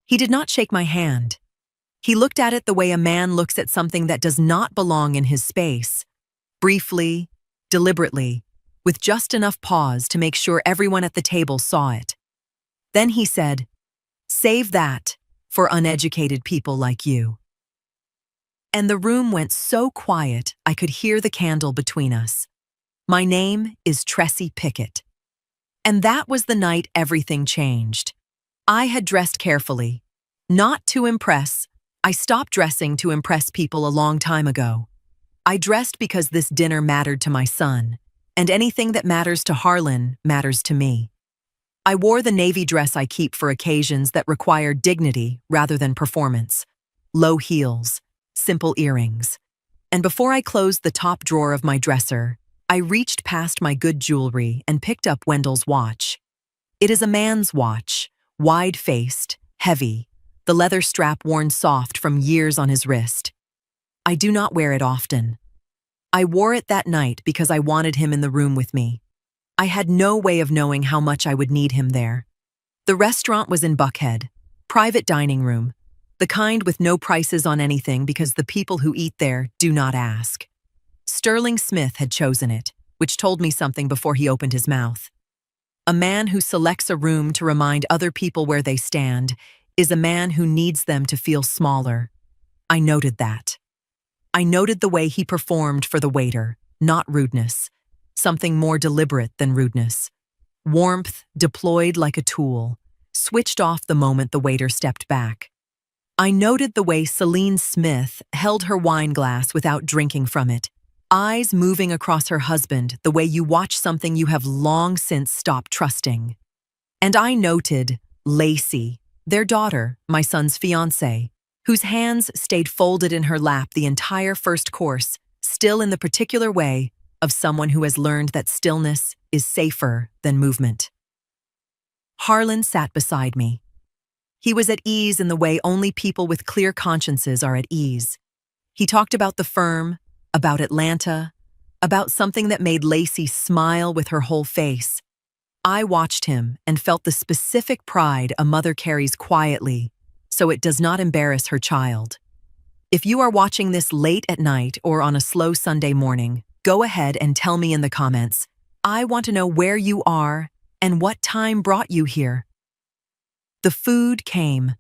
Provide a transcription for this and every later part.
He did not shake my hand. He looked at it the way a man looks at something that does not belong in his space. Briefly, deliberately, with just enough pause to make sure everyone at the table saw it. Then he said, "Save that for uneducated people like you." And the room went so quiet I could hear the candle between us. My name is Tressie Pickett. And that was the night everything changed. I had dressed carefully. Not to impress. I stopped dressing to impress people a long time ago. I dressed because this dinner mattered to my son, and anything that matters to Harlan matters to me. I wore the navy dress I keep for occasions that require dignity rather than performance. Low heels, simple earrings. And before I closed the top drawer of my dresser, I reached past my good jewelry and picked up Wendell's watch. It is a man's watch, wide-faced, heavy, the leather strap worn soft from years on his wrist. I do not wear it often. I wore it that night because I wanted him in the room with me. I had no way of knowing how much I would need him there. The restaurant was in Buckhead, private dining room, the kind with no prices on anything because the people who eat there do not ask. Sterling Smith had chosen it, which told me something before he opened his mouth. A man who selects a room to remind other people where they stand is a man who needs them to feel smaller. I noted that. I noted the way he performed for the waiter, not rudeness, something more deliberate than rudeness. Warmth deployed like a tool, switched off the moment the waiter stepped back. I noted the way Celine Smith held her wine glass without drinking from it, eyes moving across her husband the way you watch something you have long since stopped trusting. And I noted Lacey, their daughter, my son's fiancée, whose hands stayed folded in her lap the entire first course, still in the particular way of someone who has learned that stillness is safer than movement. Harlan sat beside me. He was at ease in the way only people with clear consciences are at ease. He talked about the firm, about Atlanta, about something that made Lacey smile with her whole face. I watched him and felt the specific pride a mother carries quietly, so it does not embarrass her child. If you are watching this late at night or on a slow Sunday morning, go ahead and tell me in the comments. I want to know where you are and what time brought you here. The food came.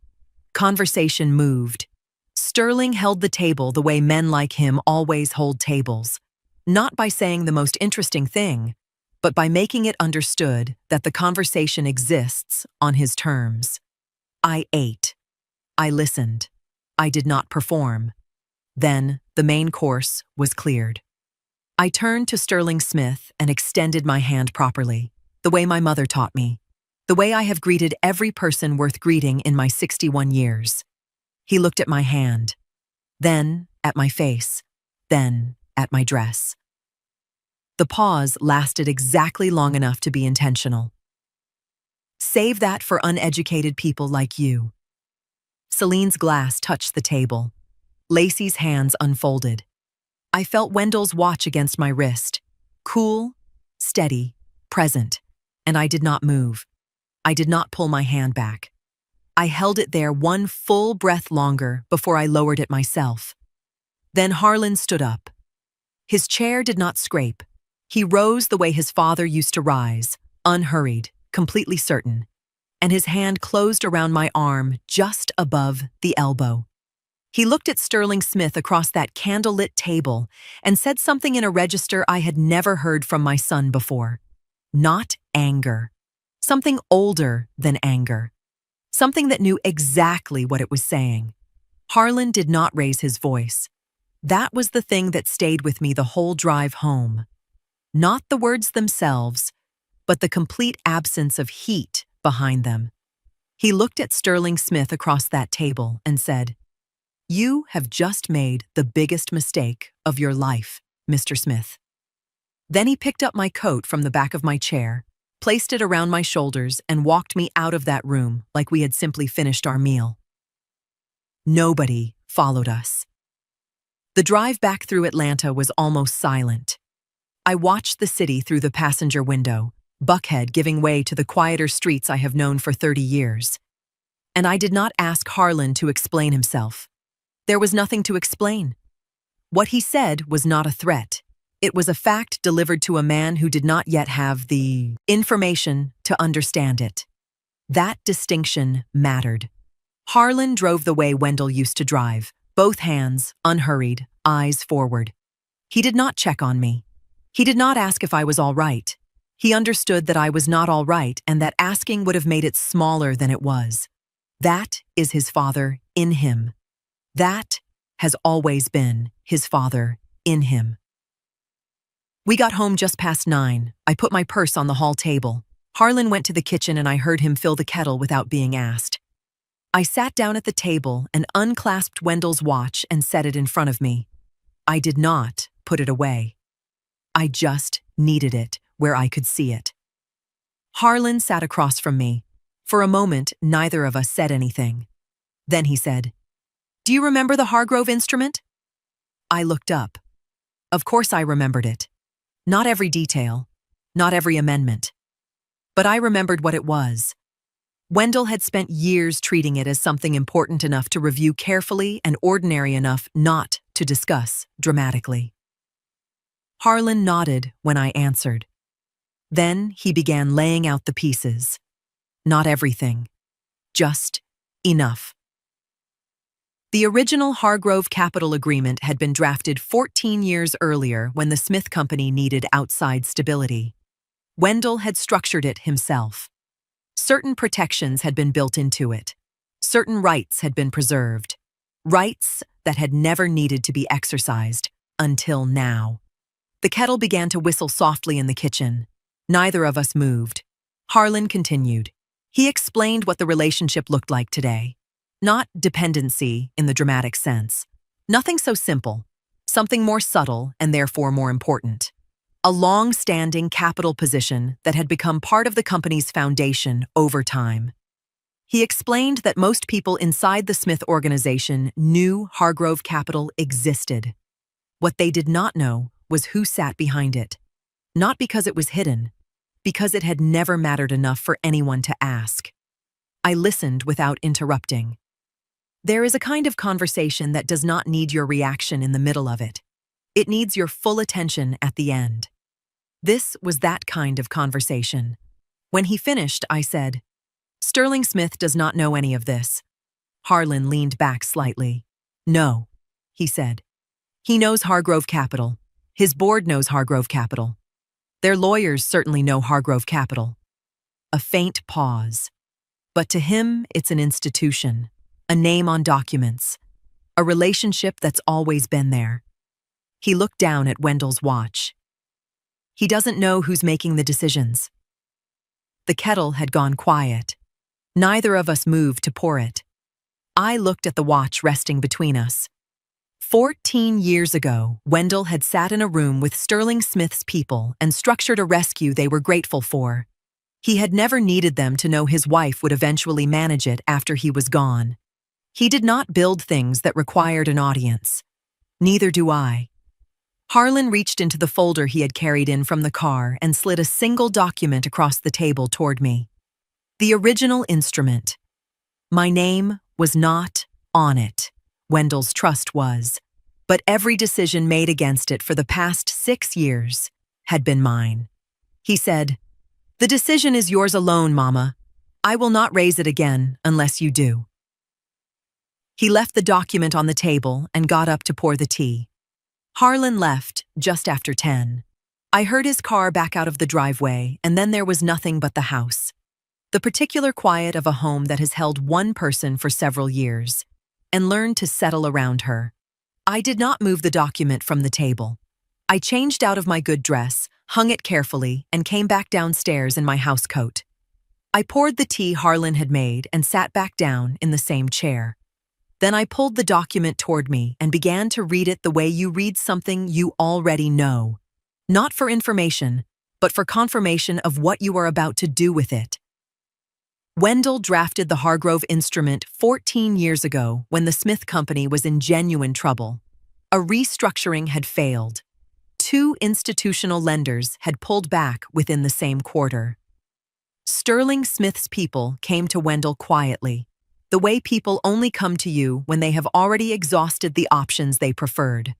Conversation moved. Sterling held the table the way men like him always hold tables, not by saying the most interesting thing, but by making it understood that the conversation exists on his terms. I ate. I listened. I did not perform. Then the main course was cleared. I turned to Sterling Smith and extended my hand properly, the way my mother taught me, the way I have greeted every person worth greeting in my 61 years. He looked at my hand, then at my face, then at my dress. The pause lasted exactly long enough to be intentional. Save that for uneducated people like you. Celine's glass touched the table. Lacey's hands unfolded. I felt Wendell's watch against my wrist. Cool, steady, present, and I did not move. I did not pull my hand back. I held it there one full breath longer before I lowered it myself. Then Harlan stood up. His chair did not scrape. He rose the way his father used to rise, unhurried, completely certain, and his hand closed around my arm just above the elbow. He looked at Sterling Smith across that candlelit table and said something in a register I had never heard from my son before. Not anger. Something older than anger. Something that knew exactly what it was saying. Harlan did not raise his voice. That was the thing that stayed with me the whole drive home. Not the words themselves, but the complete absence of heat behind them. He looked at Sterling Smith across that table and said, "You have just made the biggest mistake of your life, Mr. Smith." Then he picked up my coat from the back of my chair, placed it around my shoulders, and walked me out of that room like we had simply finished our meal. Nobody followed us. The drive back through Atlanta was almost silent. I watched the city through the passenger window, Buckhead giving way to the quieter streets I have known for 30 years. and I did not ask Harlan to explain himself. There was nothing to explain. What he said was not a threat. It was a fact delivered to a man who did not yet have the information to understand it. That distinction mattered. Harlan drove the way Wendell used to drive, both hands, unhurried, eyes forward. He did not check on me. He did not ask if I was all right. He understood that I was not all right and that asking would have made it smaller than it was. That is his father in him. That has always been his father in him. We got home just past 9. I put my purse on the hall table. Harlan went to the kitchen and I heard him fill the kettle without being asked. I sat down at the table and unclasped Wendell's watch and set it in front of me. I did not put it away. I just needed it where I could see it. Harlan sat across from me. For a moment, neither of us said anything. Then he said, "Do you remember the Hargrove instrument?" I looked up. Of course I remembered it. Not every detail, not every amendment. But I remembered what it was. Wendell had spent years treating it as something important enough to review carefully and ordinary enough not to discuss dramatically. Harlan nodded when I answered. Then he began laying out the pieces. Not everything, just enough. The original Hargrove Capital Agreement had been drafted 14 years earlier when the Smith Company needed outside stability. Wendell had structured it himself. Certain protections had been built into it. Certain rights had been preserved. Rights that had never needed to be exercised until now. The kettle began to whistle softly in the kitchen. Neither of us moved. Harlan continued. He explained what the relationship looked like today. Not dependency in the dramatic sense. Nothing so simple. Something more subtle and therefore more important. A long-standing capital position that had become part of the company's foundation over time. He explained that most people inside the Smith organization knew Hargrove Capital existed. What they did not know was who sat behind it. Not because it was hidden, because it had never mattered enough for anyone to ask. I listened without interrupting. There is a kind of conversation that does not need your reaction in the middle of it. It needs your full attention at the end. This was that kind of conversation. When he finished, I said, "Sterling Smith does not know any of this." Harlan leaned back slightly. "No," he said. "He knows Hargrove Capital. His board knows Hargrove Capital. Their lawyers certainly know Hargrove Capital." A faint pause. But to him, it's an institution, a name on documents, a relationship that's always been there. He looked down at Wendell's watch. He doesn't know who's making the decisions. The kettle had gone quiet. Neither of us moved to pour it. I looked at the watch resting between us. 14 years ago, Wendell had sat in a room with Sterling Smith's people and structured a rescue they were grateful for. He had never needed them to know his wife would eventually manage it after he was gone. He did not build things that required an audience. Neither do I. Harlan reached into the folder he had carried in from the car and slid a single document across the table toward me. The original instrument. My name was not on it. Wendell's trust was. But every decision made against it for the past 6 years had been mine. He said, "The decision is yours alone, Mama. I will not raise it again unless you do." He left the document on the table and got up to pour the tea. Harlan left just after 10. I heard his car back out of the driveway, and then there was nothing but the house. The particular quiet of a home that has held one person for several years, and learned to settle around her. I did not move the document from the table. I changed out of my good dress, hung it carefully, and came back downstairs in my house coat. I poured the tea Harlan had made and sat back down in the same chair. Then I pulled the document toward me and began to read it the way you read something you already know. Not for information, but for confirmation of what you are about to do with it. Wendell drafted the Hargrove instrument 14 years ago when the Smith Company was in genuine trouble. A restructuring had failed. 2 institutional lenders had pulled back within the same quarter. Sterling Smith's people came to Wendell quietly. The way people only come to you when they have already exhausted the options they preferred.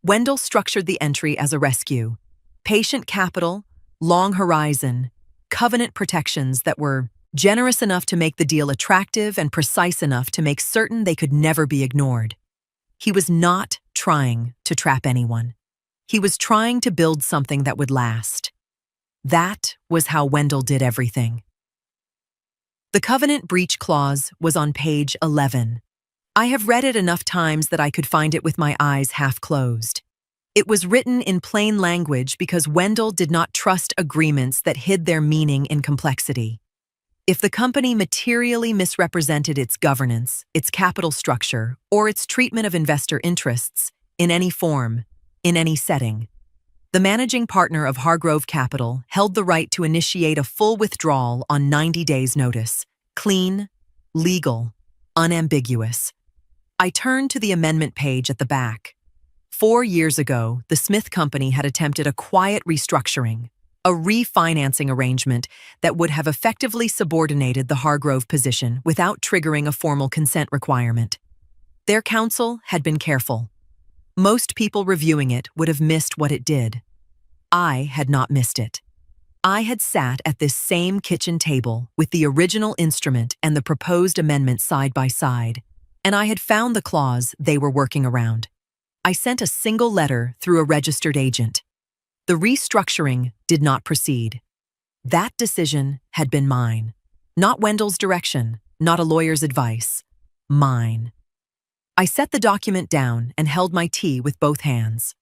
Wendell structured the entry as a rescue. Patient capital, long horizon, covenant protections that were generous enough to make the deal attractive and precise enough to make certain they could never be ignored. He was not trying to trap anyone. He was trying to build something that would last. That was how Wendell did everything. The covenant breach clause was on page 11. I have read it enough times that I could find it with my eyes half closed. It was written in plain language because Wendell did not trust agreements that hid their meaning in complexity. If the company materially misrepresented its governance, its capital structure, or its treatment of investor interests, in any form, in any setting, the managing partner of Hargrove Capital held the right to initiate a full withdrawal on 90 days' notice. Clean, legal, unambiguous. I turned to the amendment page at the back. 4 years ago, the Smith Company had attempted a quiet restructuring, a refinancing arrangement that would have effectively subordinated the Hargrove position without triggering a formal consent requirement. Their counsel had been careful. Most people reviewing it would have missed what it did. I had not missed it. I had sat at this same kitchen table with the original instrument and the proposed amendment side by side, and I had found the clause they were working around. I sent a single letter through a registered agent. The restructuring did not proceed. That decision had been mine. Not Wendell's direction, not a lawyer's advice. Mine. I set the document down and held my tea with both hands.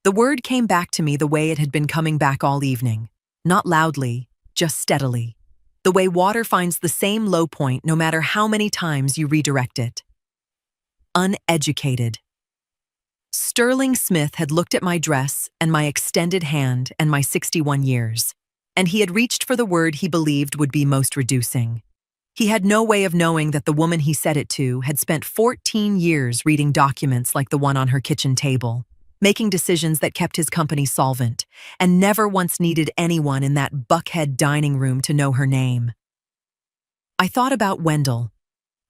The word came back to me the way it had been coming back all evening. Not loudly, just steadily. The way water finds the same low point no matter how many times you redirect it. Uneducated. Sterling Smith had looked at my dress and my extended hand and my 61 years, and he had reached for the word he believed would be most reducing. He had no way of knowing that the woman he said it to had spent 14 years reading documents like the one on her kitchen table, making decisions that kept his company solvent, and never once needed anyone in that Buckhead dining room to know her name. I thought about Wendell,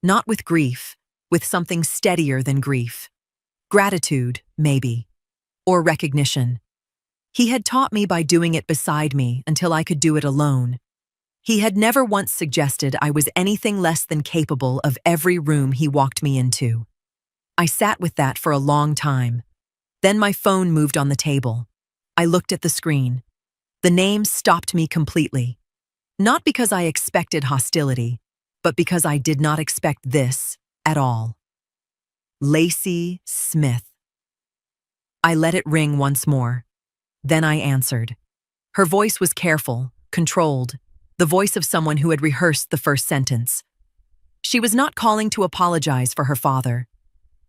not with grief, with something steadier than grief. Gratitude, maybe, or recognition. He had taught me by doing it beside me until I could do it alone. He had never once suggested I was anything less than capable of every room he walked me into. I sat with that for a long time. Then my phone moved on the table. I looked at the screen. The name stopped me completely. Not because I expected hostility, but because I did not expect this at all. Lacey Smith. I let it ring once more. Then I answered. Her voice was careful, controlled, the voice of someone who had rehearsed the first sentence. She was not calling to apologize for her father.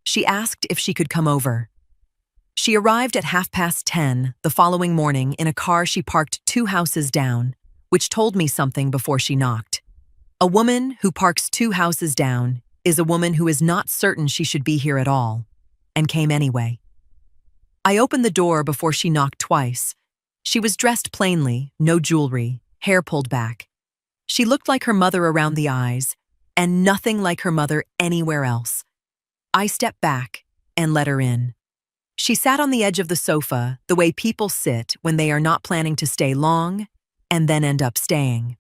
She asked if she could come over. She arrived at 10:30 the following morning in a car she parked 2 houses down, which told me something before she knocked. A woman who parks 2 houses down is a woman who is not certain she should be here at all, and came anyway. I opened the door before she knocked twice. She was dressed plainly, no jewelry, hair pulled back. She looked like her mother around the eyes, and nothing like her mother anywhere else. I stepped back and let her in. She sat on the edge of the sofa the way people sit when they are not planning to stay long, and then end up staying.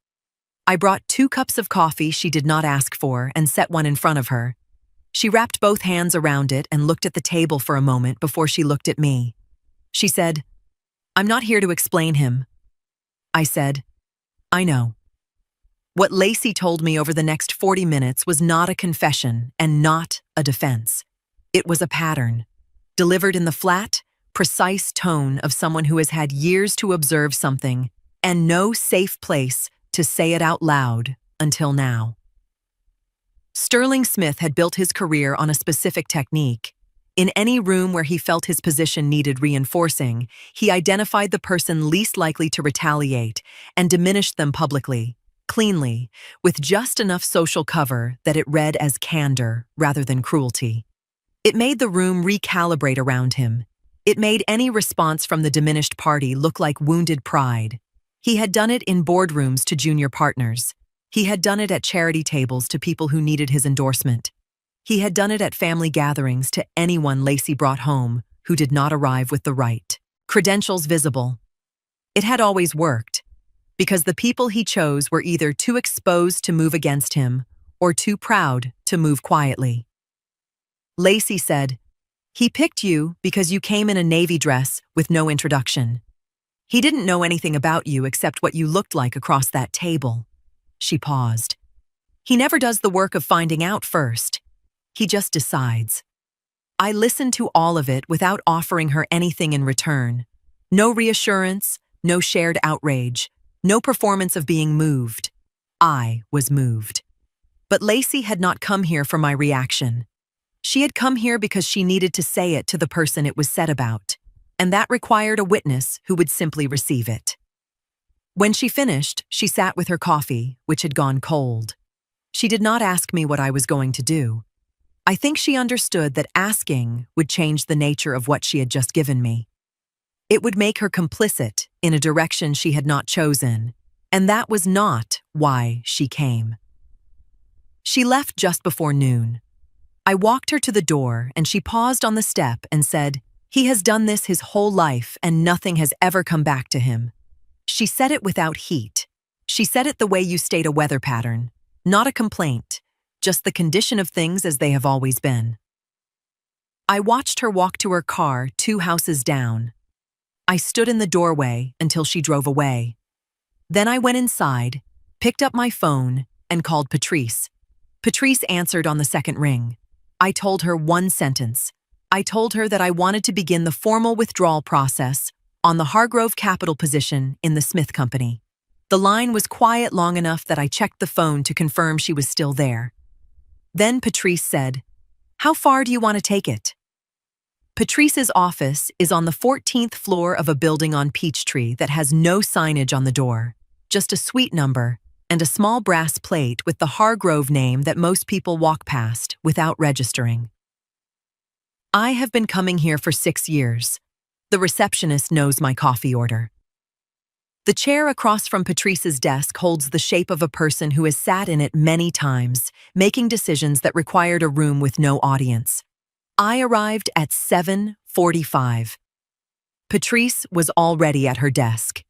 I brought 2 cups of coffee she did not ask for and set one in front of her. She wrapped both hands around it and looked at the table for a moment before she looked at me. She said, "I'm not here to explain him." I said, "I know." What Lacey told me over the next 40 minutes was not a confession and not a defense. It was a pattern, delivered in the flat, precise tone of someone who has had years to observe something and no safe place to say it out loud until now. Sterling Smith had built his career on a specific technique. In any room where he felt his position needed reinforcing, he identified the person least likely to retaliate and diminished them publicly, cleanly, with just enough social cover that it read as candor rather than cruelty. It made the room recalibrate around him. It made any response from the diminished party look like wounded pride. He had done it in boardrooms to junior partners. He had done it at charity tables to people who needed his endorsement. He had done it at family gatherings to anyone Lacey brought home who did not arrive with the right credentials visible. It had always worked, because the people he chose were either too exposed to move against him or too proud to move quietly. Lacey said, "He picked you because you came in a navy dress with no introduction. He didn't know anything about you except what you looked like across that table." She paused. "He never does the work of finding out first. He just decides." I listened to all of it without offering her anything in return. No reassurance, no shared outrage, no performance of being moved. I was moved. But Lacey had not come here for my reaction. She had come here because she needed to say it to the person it was said about, and that required a witness who would simply receive it. When she finished, she sat with her coffee, which had gone cold. She did not ask me what I was going to do. I think she understood that asking would change the nature of what she had just given me. It would make her complicit in a direction she had not chosen, and that was not why she came. She left just before noon. I walked her to the door and she paused on the step and said, "He has done this his whole life and nothing has ever come back to him." She said it without heat. She said it the way you state a weather pattern, not a complaint, just the condition of things as they have always been. I watched her walk to her car 2 houses down. I stood in the doorway until she drove away. Then I went inside, picked up my phone, and called Patrice. Patrice answered on the second ring. I told her one sentence. I told her that I wanted to begin the formal withdrawal process on the Hargrove Capital position in the Smith Company. The line was quiet long enough that I checked the phone to confirm she was still there. Then Patrice said, "How far do you want to take it?" Patrice's office is on the 14th floor of a building on Peachtree that has no signage on the door, just a suite number and a small brass plate with the Hargrove name that most people walk past without registering. I have been coming here for 6 years. The receptionist knows my coffee order. The chair across from Patrice's desk holds the shape of a person who has sat in it many times, making decisions that required a room with no audience. I arrived at 7:45. Patrice was already at her desk.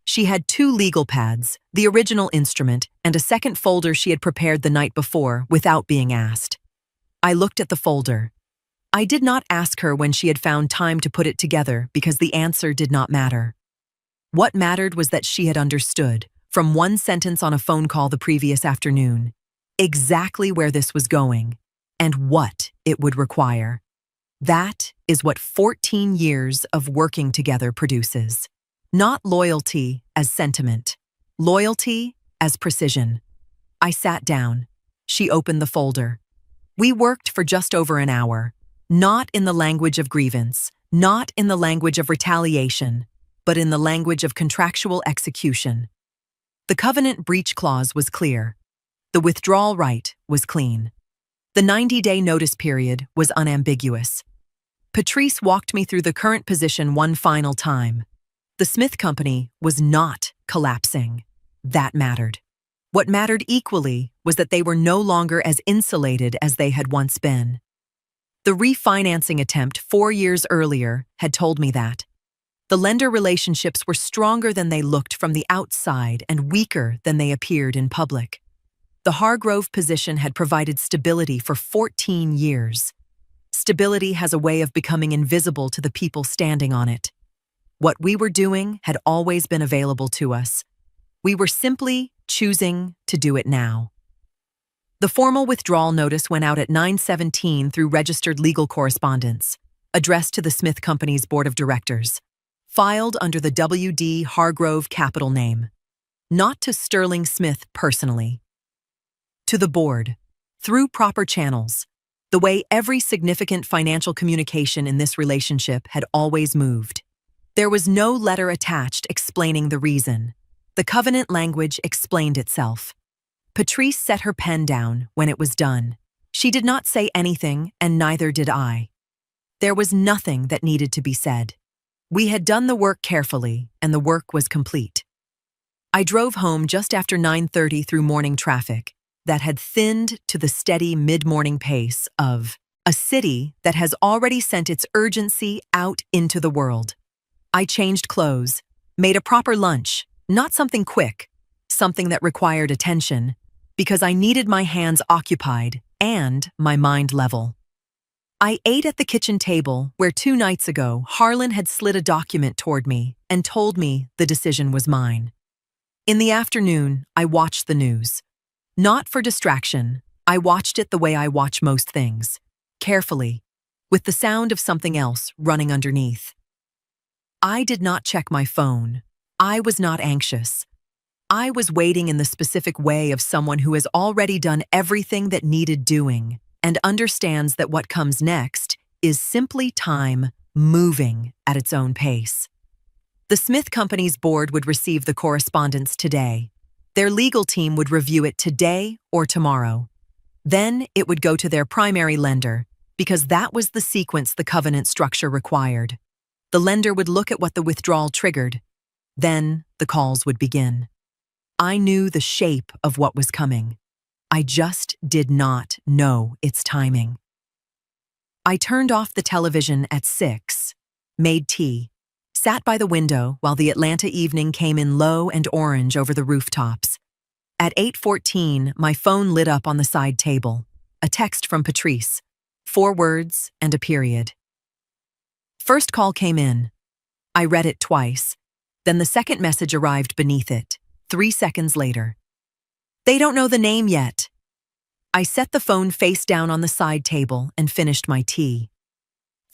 She had 2 legal pads, the original instrument, and a second folder she had prepared the night before without being asked. I looked at the folder. I did not ask her when she had found time to put it together because the answer did not matter. What mattered was that she had understood, from one sentence on a phone call the previous afternoon, exactly where this was going and what it would require. That is what 14 years of working together produces. Not loyalty as sentiment, loyalty as precision. I sat down. She opened the folder. We worked for just over an hour, not in the language of grievance, not in the language of retaliation, but in the language of contractual execution. The covenant breach clause was clear. The withdrawal right was clean. The 90-day notice period was unambiguous. Patrice walked me through the current position one final time. The Smith Company was not collapsing. That mattered. What mattered equally was that they were no longer as insulated as they had once been. The refinancing attempt 4 years earlier had told me that. The lender relationships were stronger than they looked from the outside and weaker than they appeared in public. The Hargrove position had provided stability for 14 years. Stability has a way of becoming invisible to the people standing on it. What we were doing had always been available to us. We were simply choosing to do it now. The formal withdrawal notice went out at 9:17 through registered legal correspondence, addressed to the Smith Company's Board of Directors, filed under the W.D. Hargrove Capital name, not to Sterling Smith personally. To the board, through proper channels, the way every significant financial communication in this relationship had always moved. There was no letter attached explaining the reason. The covenant language explained itself. Patrice set her pen down when it was done. She did not say anything, and neither did I. There was nothing that needed to be said. We had done the work carefully, and the work was complete. I drove home just after 9:30 through morning traffic that had thinned to the steady mid-morning pace of a city that has already sent its urgency out into the world. I changed clothes, made a proper lunch, not something quick, something that required attention, because I needed my hands occupied and my mind level. I ate at the kitchen table where 2 nights ago Harlan had slid a document toward me and told me the decision was mine. In the afternoon, I watched the news. Not for distraction, I watched it the way I watch most things, carefully, with the sound of something else running underneath. I did not check my phone. I was not anxious. I was waiting in the specific way of someone who has already done everything that needed doing and understands that what comes next is simply time moving at its own pace. The Smith Company's board would receive the correspondence today. Their legal team would review it today or tomorrow. Then it would go to their primary lender, because that was the sequence the covenant structure required. The lender would look at what the withdrawal triggered. Then the calls would begin. I knew the shape of what was coming. I just did not know its timing. I turned off the television at 6, made tea, sat by the window while the Atlanta evening came in low and orange over the rooftops. At 8:14, my phone lit up on the side table. A text from Patrice. 4 words and a period. First call came in. I read it twice. Then the second message arrived beneath it, 3 seconds later. They don't know the name yet. I set the phone face down on the side table and finished my tea.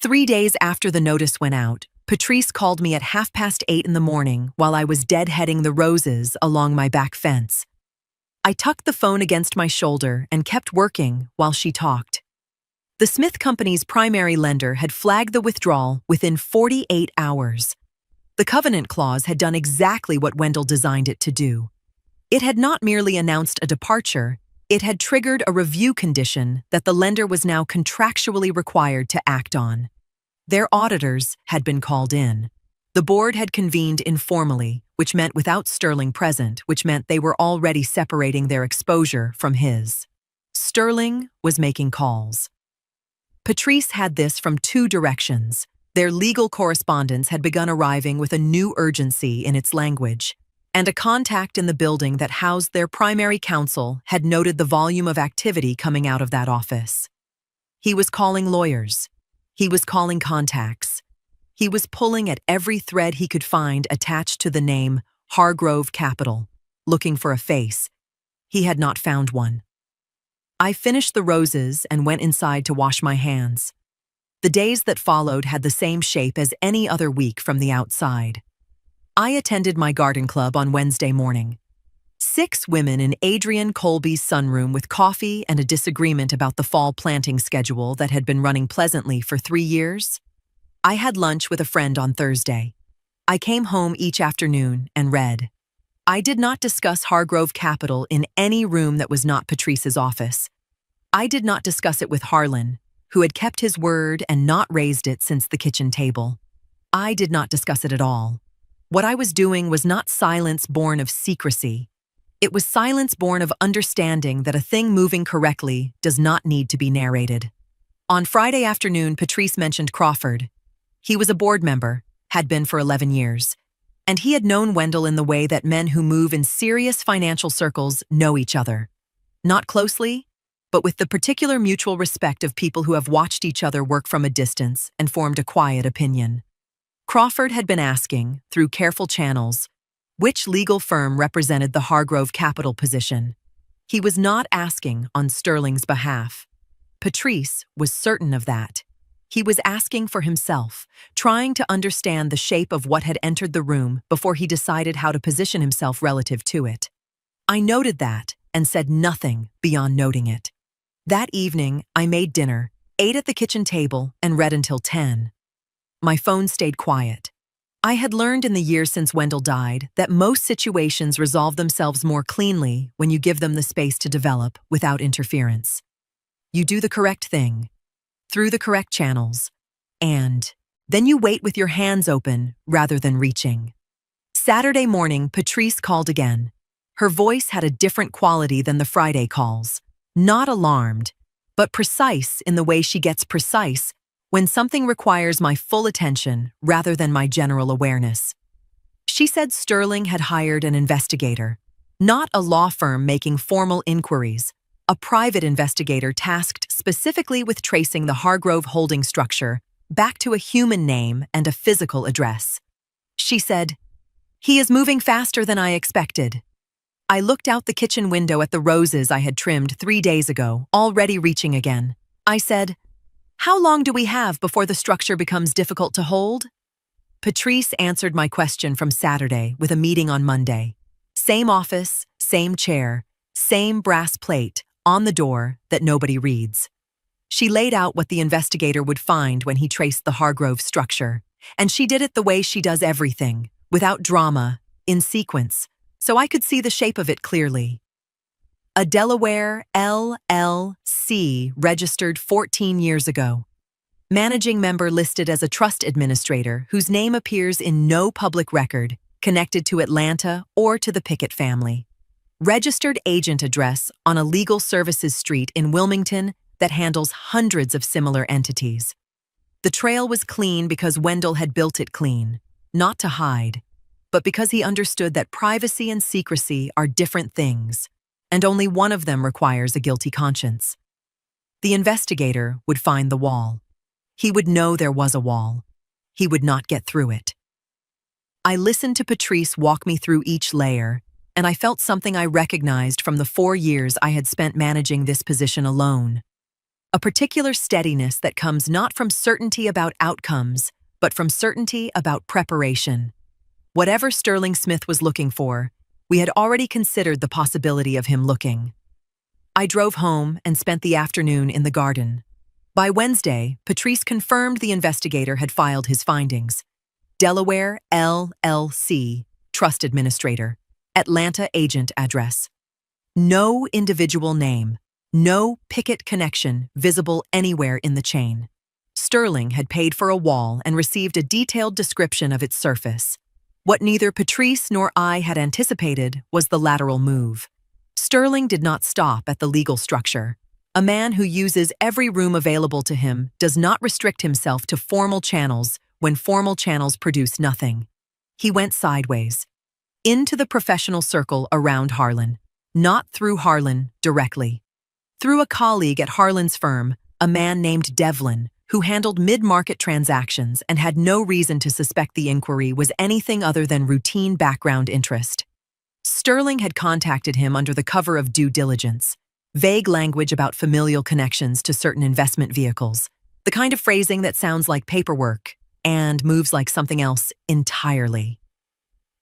3 days after the notice went out, Patrice called me at 8:30 in the morning while I was deadheading the roses along my back fence. I tucked the phone against my shoulder and kept working while she talked. The Smith Company's primary lender had flagged the withdrawal within 48 hours. The covenant clause had done exactly what Wendell designed it to do. It had not merely announced a departure, it had triggered a review condition that the lender was now contractually required to act on. Their auditors had been called in. The board had convened informally, which meant without Sterling present, which meant they were already separating their exposure from his. Sterling was making calls. Patrice had this from 2 directions. Their legal correspondence had begun arriving with a new urgency in its language, and a contact in the building that housed their primary counsel had noted the volume of activity coming out of that office. He was calling lawyers. He was calling contacts. He was pulling at every thread he could find attached to the name Hargrove Capital, looking for a face. He had not found one. I finished the roses and went inside to wash my hands. The days that followed had the same shape as any other week from the outside. I attended my garden club on Wednesday morning. 6 women in Adrian Colby's sunroom with coffee and a disagreement about the fall planting schedule that had been running pleasantly for 3 years. I had lunch with a friend on Thursday. I came home each afternoon and read. I did not discuss Hargrove Capital in any room that was not Patrice's office. I did not discuss it with Harlan, who had kept his word and not raised it since the kitchen table. I did not discuss it at all. What I was doing was not silence born of secrecy. It was silence born of understanding that a thing moving correctly does not need to be narrated. On Friday afternoon, Patrice mentioned Crawford. He was a board member, had been for 11 years, and he had known Wendell in the way that men who move in serious financial circles know each other. Not closely, but with the particular mutual respect of people who have watched each other work from a distance and formed a quiet opinion. Crawford had been asking, through careful channels, which legal firm represented the Hargrove Capital position. He was not asking on Sterling's behalf. Patrice was certain of that. He was asking for himself, trying to understand the shape of what had entered the room before he decided how to position himself relative to it. I noted that and said nothing beyond noting it. That evening, I made dinner, ate at the kitchen table, and read until 10. My phone stayed quiet. I had learned in the years since Wendell died that most situations resolve themselves more cleanly when you give them the space to develop without interference. You do the correct thing, through the correct channels, and then you wait with your hands open rather than reaching. Saturday morning, Patrice called again. Her voice had a different quality than the Friday calls. Not alarmed, but precise in the way she gets precise when something requires my full attention rather than my general awareness. She said Sterling had hired an investigator, not a law firm making formal inquiries, a private investigator tasked specifically with tracing the Hargrove holding structure back to a human name and a physical address. She said, "He is moving faster than I expected." I looked out the kitchen window at the roses I had trimmed 3 days ago, already reaching again. I said, "How long do we have before the structure becomes difficult to hold?" Patrice answered my question from Saturday with a meeting on Monday. Same office, same chair, same brass plate on the door that nobody reads. She laid out what the investigator would find when he traced the Hargrove structure, and she did it the way she does everything, without drama, in sequence, so I could see the shape of it clearly. A Delaware LLC registered 14 years ago. Managing member listed as a trust administrator whose name appears in no public record connected to Atlanta or to the Pickett family. Registered agent address on a legal services street in Wilmington that handles hundreds of similar entities. The trail was clean because Wendell had built it clean, not to hide, but because he understood that privacy and secrecy are different things, and only one of them requires a guilty conscience. The investigator would find the wall. He would know there was a wall. He would not get through it. I listened to Patrice walk me through each layer, and I felt something I recognized from the 4 years I had spent managing this position alone. A particular steadiness that comes not from certainty about outcomes, but from certainty about preparation. Whatever Sterling Smith was looking for, we had already considered the possibility of him looking. I drove home and spent the afternoon in the garden. By Wednesday, Patrice confirmed the investigator had filed his findings. Delaware LLC, Trust Administrator, Atlanta Agent Address. No individual name, no Pickett connection visible anywhere in the chain. Sterling had paid for a wall and received a detailed description of its surface. What neither Patrice nor I had anticipated was the lateral move. Sterling did not stop at the legal structure. A man who uses every room available to him does not restrict himself to formal channels when formal channels produce nothing. He went sideways, into the professional circle around Harlan, not through Harlan directly. Through a colleague at Harlan's firm, a man named Devlin, who handled mid-market transactions and had no reason to suspect the inquiry was anything other than routine background interest. Sterling had contacted him under the cover of due diligence. Vague language about familial connections to certain investment vehicles, the kind of phrasing that sounds like paperwork and moves like something else entirely.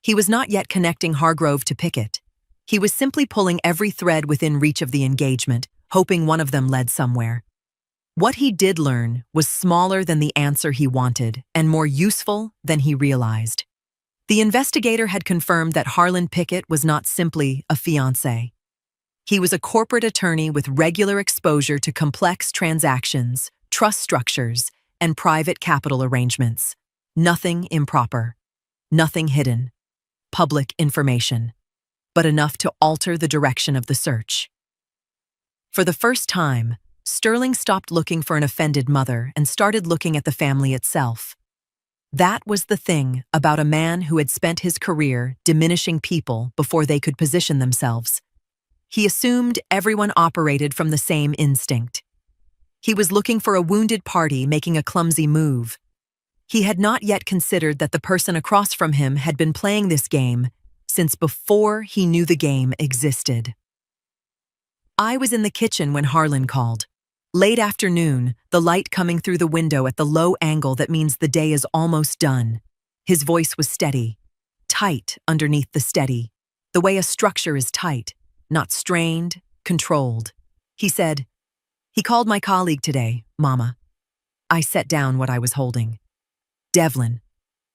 He was not yet connecting Hargrove to Pickett. He was simply pulling every thread within reach of the engagement, hoping one of them led somewhere. What he did learn was smaller than the answer he wanted and more useful than he realized. The investigator had confirmed that Harlan Pickett was not simply a fiancé. He was a corporate attorney with regular exposure to complex transactions, trust structures, and private capital arrangements. Nothing improper, nothing hidden, public information, but enough to alter the direction of the search. For the first time, Sterling stopped looking for an offended mother and started looking at the family itself. That was the thing about a man who had spent his career diminishing people before they could position themselves. He assumed everyone operated from the same instinct. He was looking for a wounded party making a clumsy move. He had not yet considered that the person across from him had been playing this game since before he knew the game existed. I was in the kitchen when Harlan called. Late afternoon, the light coming through the window at the low angle that means the day is almost done. His voice was steady, tight underneath the steady, the way a structure is tight. Not strained, controlled. He said, "He called my colleague today, Mama." I set down what I was holding. Devlin.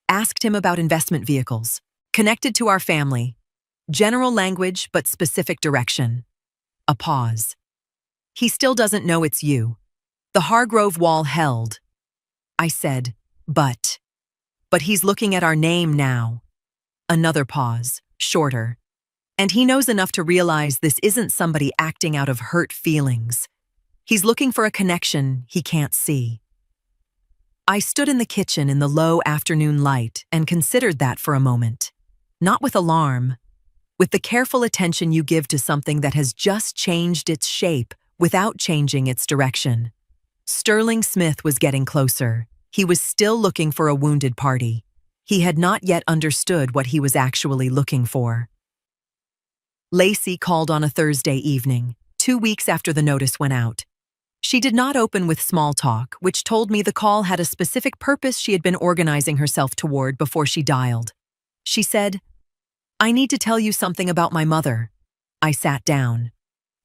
Asked him about investment vehicles. Connected to our family. General language, but specific direction. A pause. "He still doesn't know it's you. The Hargrove wall held." I said, But he's looking at our name now." Another pause, shorter. And he knows enough to realize this isn't somebody acting out of hurt feelings. He's looking for a connection he can't see. I stood in the kitchen in the low afternoon light and considered that for a moment. Not with alarm, with the careful attention you give to something that has just changed its shape without changing its direction. Sterling Smith was getting closer. He was still looking for a wounded party. He had not yet understood what he was actually looking for. Lacey called on a Thursday evening, 2 weeks after the notice went out. She did not open with small talk, which told me the call had a specific purpose she had been organizing herself toward before she dialed. She said, "I need to tell you something about my mother." I sat down.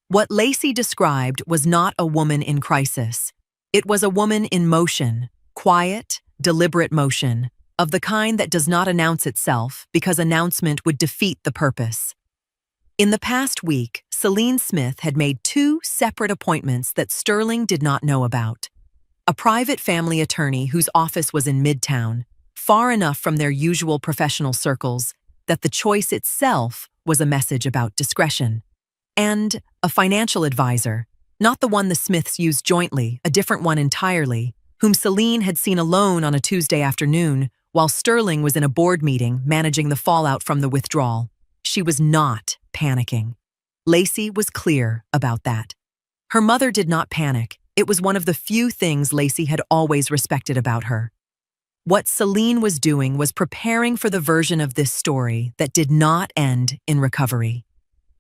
What Lacey described was not a woman in crisis. It was a woman in motion, quiet, deliberate motion, of the kind that does not announce itself because announcement would defeat the purpose. In the past week, Celine Smith had made 2 separate appointments that Sterling did not know about. A private family attorney whose office was in Midtown, far enough from their usual professional circles that the choice itself was a message about discretion. And a financial advisor, not the one the Smiths used jointly, a different one entirely, whom Celine had seen alone on a Tuesday afternoon while Sterling was in a board meeting managing the fallout from the withdrawal. She was not panicking. Lacey was clear about that. Her mother did not panic. It was one of the few things Lacey had always respected about her. What Celine was doing was preparing for the version of this story that did not end in recovery.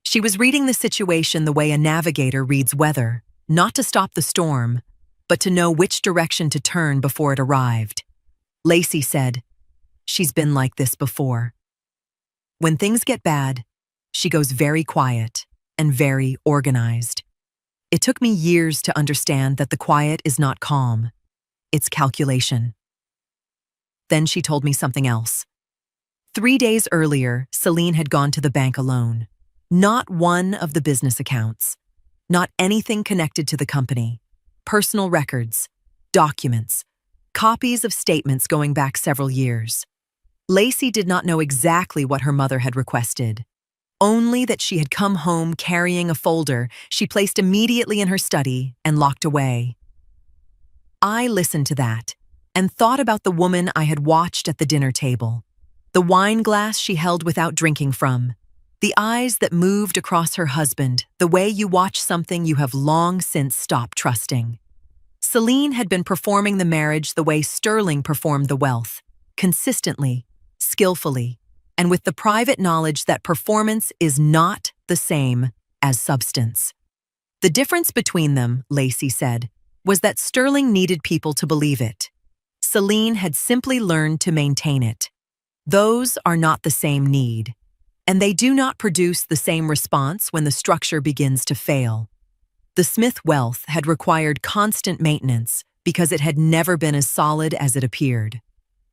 She was reading the situation the way a navigator reads weather, not to stop the storm, but to know which direction to turn before it arrived. Lacey said, "She's been like this before. When things get bad, she goes very quiet and very organized. It took me years to understand that the quiet is not calm, it's calculation." Then she told me something else. 3 days earlier, Celine had gone to the bank alone. Not one of the business accounts. Not anything connected to the company. Personal records, documents, copies of statements going back several years. Lacey did not know exactly what her mother had requested. Only that she had come home carrying a folder she placed immediately in her study and locked away. I listened to that and thought about the woman I had watched at the dinner table, the wine glass she held without drinking from, the eyes that moved across her husband, the way you watch something you have long since stopped trusting. Celine had been performing the marriage the way Sterling performed the wealth, consistently, skillfully, and with the private knowledge that performance is not the same as substance. The difference between them, Lacey said, was that Sterling needed people to believe it. Celine had simply learned to maintain it. Those are not the same need, and they do not produce the same response when the structure begins to fail. The Smith wealth had required constant maintenance because it had never been as solid as it appeared.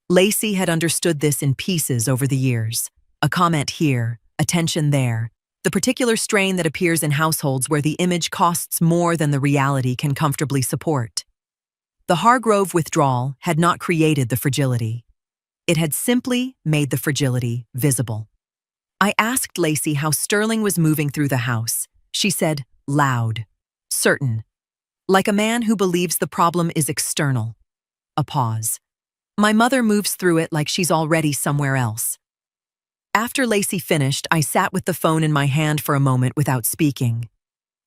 Lacey had understood this in pieces over the years. A comment here, attention there, the particular strain that appears in households where the image costs more than the reality can comfortably support. The Hargrove withdrawal had not created the fragility. It had simply made the fragility visible. I asked Lacey how Sterling was moving through the house. She said, loud, certain, like a man who believes the problem is external. A pause. My mother moves through it like she's already somewhere else. After Lacey finished, I sat with the phone in my hand for a moment without speaking.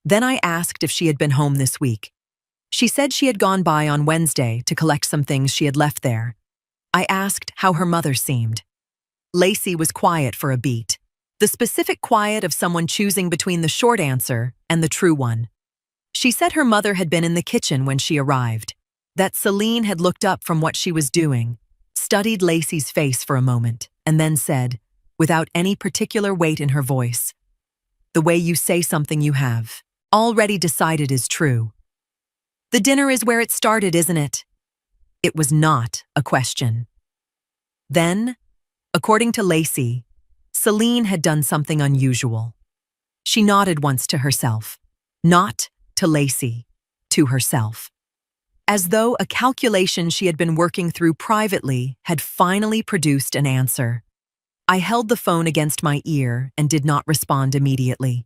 Then I asked if she had been home this week. She said she had gone by on Wednesday to collect some things she had left there. I asked how her mother seemed. Lacey was quiet for a beat, the specific quiet of someone choosing between the short answer and the true one. She said her mother had been in the kitchen when she arrived, that Celine had looked up from what she was doing, studied Lacey's face for a moment, and then said, without any particular weight in her voice, "The way you say something you have already decided is true. The dinner is where it started, isn't it?" It was not a question. Then, according to Lacey, Celine had done something unusual. She nodded once to herself, not to Lacey, to herself. As though a calculation she had been working through privately had finally produced an answer. I held the phone against my ear and did not respond immediately.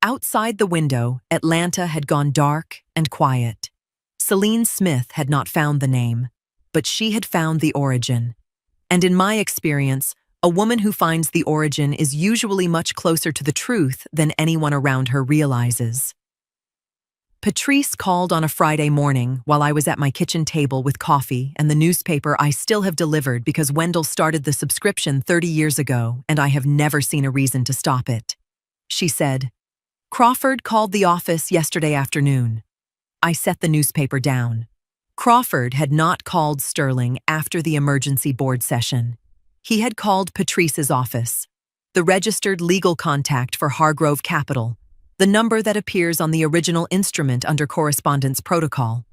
Outside the window, Atlanta had gone dark and quiet. Celine Smith had not found the name, but she had found the origin. And in my experience, a woman who finds the origin is usually much closer to the truth than anyone around her realizes. Patrice called on a Friday morning while I was at my kitchen table with coffee and the newspaper I still have delivered because Wendell started the subscription 30 years ago and I have never seen a reason to stop it. She said, "Crawford called the office yesterday afternoon." I set the newspaper down. Crawford had not called Sterling after the emergency board session. He had called Patrice's office, the registered legal contact for Hargrove Capital, the number that appears on the original instrument under correspondence protocol.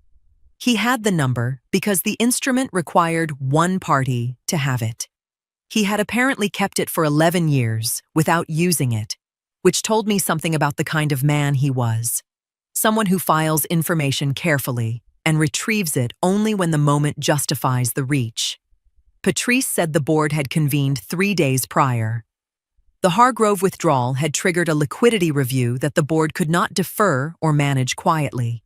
He had the number because the instrument required one party to have it. He had apparently kept it for 11 years without using it, which told me something about the kind of man he was. Someone who files information carefully and retrieves it only when the moment justifies the reach. Patrice said the board had convened 3 days prior. The Hargrove withdrawal had triggered a liquidity review that the board could not defer or manage quietly.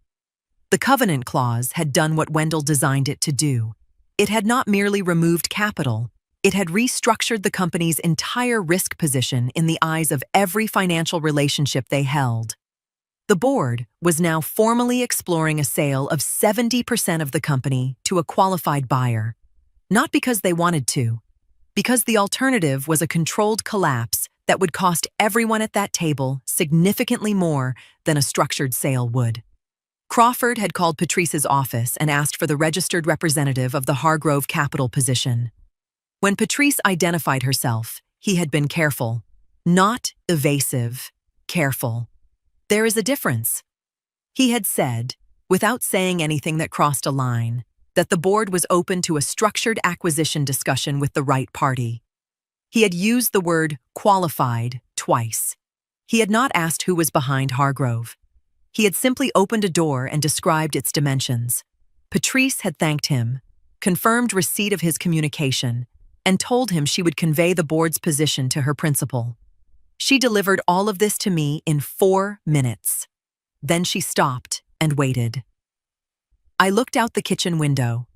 The covenant clause had done what Wendell designed it to do. It had not merely removed capital, it had restructured the company's entire risk position in the eyes of every financial relationship they held. The board was now formally exploring a sale of 70% of the company to a qualified buyer, not because they wanted to, because the alternative was a controlled collapse that would cost everyone at that table significantly more than a structured sale would. Crawford had called Patrice's office and asked for the registered representative of the Hargrove Capital position. When Patrice identified herself, he had been careful, not evasive, careful. There is a difference. He had said, without saying anything that crossed a line, that the board was open to a structured acquisition discussion with the right party. He had used the word qualified twice. He had not asked who was behind Hargrove. He had simply opened a door and described its dimensions. Patrice had thanked him, confirmed receipt of his communication, and told him she would convey the board's position to her principal. She delivered all of this to me in 4 minutes. Then she stopped and waited. I looked out the kitchen window.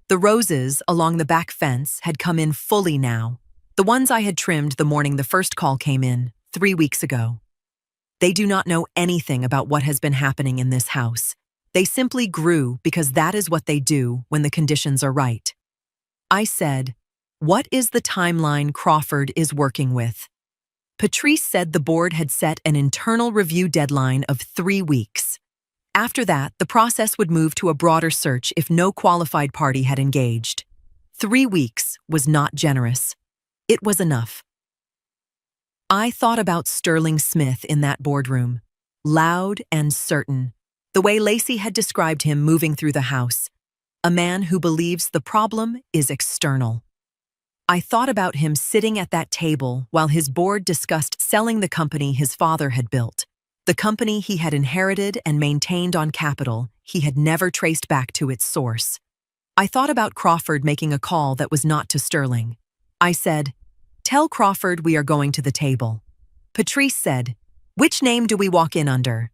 The roses along the back fence had come in fully now, the ones I had trimmed the morning the first call came in, 3 weeks ago. They do not know anything about what has been happening in this house. They simply grew because that is what they do when the conditions are right. I said, "What is the timeline Crawford is working with?" Patrice said the board had set an internal review deadline of 3 weeks. After that, the process would move to a broader search if no qualified party had engaged. 3 weeks was not generous. It was enough. I thought about Sterling Smith in that boardroom, loud and certain, the way Lacey had described him moving through the house, a man who believes the problem is external. I thought about him sitting at that table while his board discussed selling the company his father had built, the company he had inherited and maintained on capital he had never traced back to its source. I thought about Crawford making a call that was not to Sterling. I said, "Tell Crawford we are going to the table." Patrice said, "Which name do we walk in under?"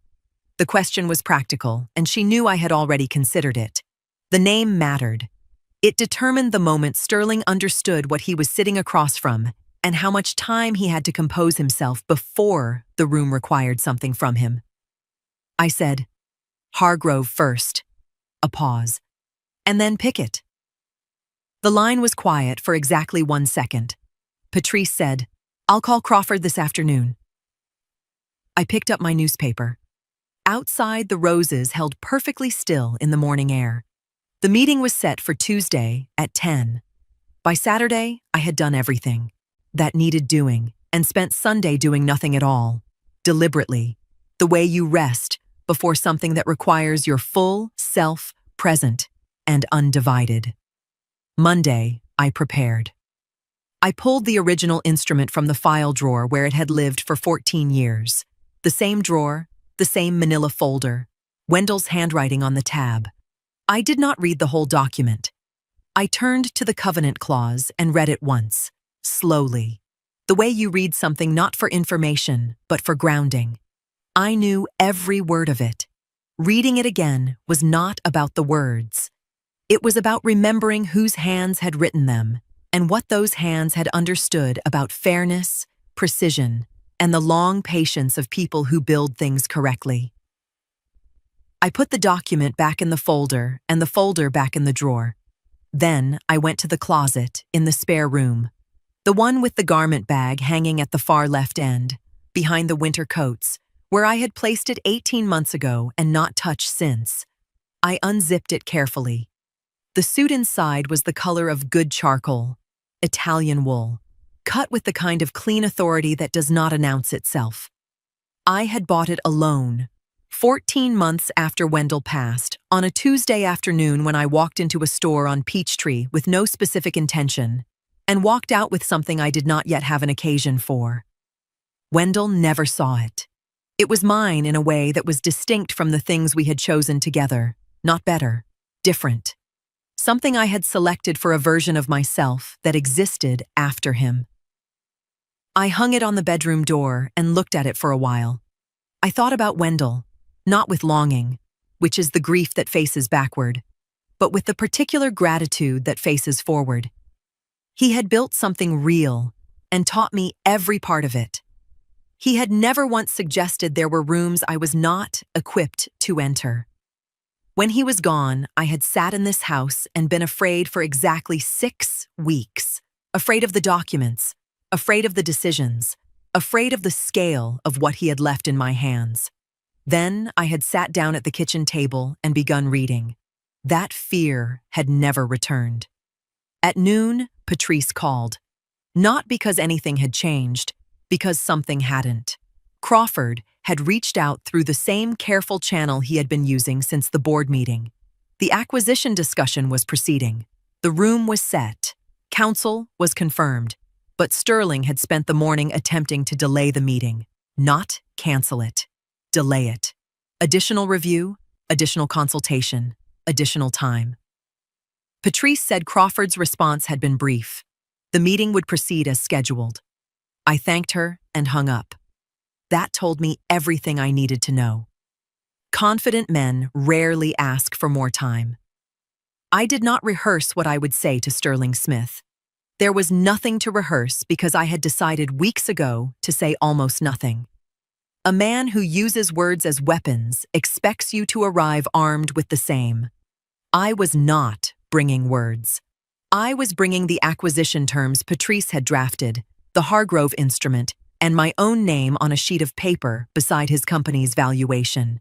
The question was practical, and she knew I had already considered it. The name mattered. It determined the moment Sterling understood what he was sitting across from and how much time he had to compose himself before the room required something from him. I said, "Hargrove first." A pause. "And then Pickett." The line was quiet for exactly 1 second. Patrice said, "I'll call Crawford this afternoon." I picked up my newspaper. Outside, the roses held perfectly still in the morning air. The meeting was set for Tuesday at 10. By Saturday, I had done everything that needed doing and spent Sunday doing nothing at all, deliberately, the way you rest before something that requires your full self present and undivided. Monday, I prepared. I pulled the original instrument from the file drawer where it had lived for 14 years. The same drawer, the same manila folder, Wendell's handwriting on the tab. I did not read the whole document. I turned to the covenant clause and read it once, slowly. The way you read something not for information, but for grounding. I knew every word of it. Reading it again was not about the words. It was about remembering whose hands had written them and what those hands had understood about fairness, precision, and the long patience of people who build things correctly. I put the document back in the folder and the folder back in the drawer. Then I went to the closet in the spare room, the one with the garment bag hanging at the far left end, behind the winter coats, where I had placed it 18 months ago and not touched since. I unzipped it carefully. The suit inside was the color of good charcoal, Italian wool, cut with the kind of clean authority that does not announce itself. I had bought it alone, 14 months after Wendell passed, on a Tuesday afternoon when I walked into a store on Peachtree with no specific intention, and walked out with something I did not yet have an occasion for. Wendell never saw it. It was mine in a way that was distinct from the things we had chosen together, not better, different. Something I had selected for a version of myself that existed after him. I hung it on the bedroom door and looked at it for a while. I thought about Wendell, not with longing, which is the grief that faces backward, but with the particular gratitude that faces forward. He had built something real and taught me every part of it. He had never once suggested there were rooms I was not equipped to enter. When he was gone, I had sat in this house and been afraid for exactly 6 weeks, afraid of the documents, afraid of the decisions, afraid of the scale of what he had left in my hands. Then I had sat down at the kitchen table and begun reading. That fear had never returned. At noon, Patrice called. Not because anything had changed, because something hadn't. Crawford had reached out through the same careful channel he had been using since the board meeting. The acquisition discussion was proceeding. The room was set. Counsel was confirmed. But Sterling had spent the morning attempting to delay the meeting. Not cancel it. Delay it. Additional review, additional consultation, additional time. Patrice said Crawford's response had been brief. The meeting would proceed as scheduled. I thanked her and hung up. That told me everything I needed to know. Confident men rarely ask for more time. I did not rehearse what I would say to Sterling Smith. There was nothing to rehearse because I had decided weeks ago to say almost nothing. A man who uses words as weapons expects you to arrive armed with the same. I was not bringing words. I was bringing the acquisition terms Patrice had drafted, the Hargrove instrument, and my own name on a sheet of paper beside his company's valuation.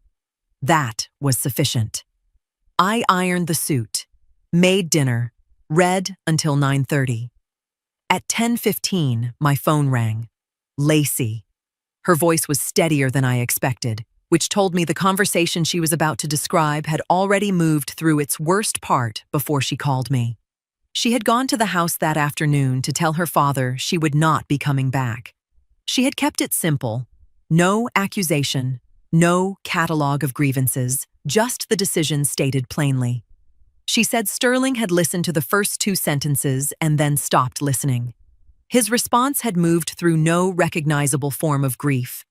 That was sufficient. I ironed the suit, made dinner, read until 9:30. At 10:15, my phone rang. Lacey. Her voice was steadier than I expected, which told me the conversation she was about to describe had already moved through its worst part before she called me. She had gone to the house that afternoon to tell her father she would not be coming back. She had kept it simple. No accusation, no catalog of grievances, just the decision stated plainly. She said Sterling had listened to the first 2 sentences and then stopped listening. His response had moved through no recognizable form of grief.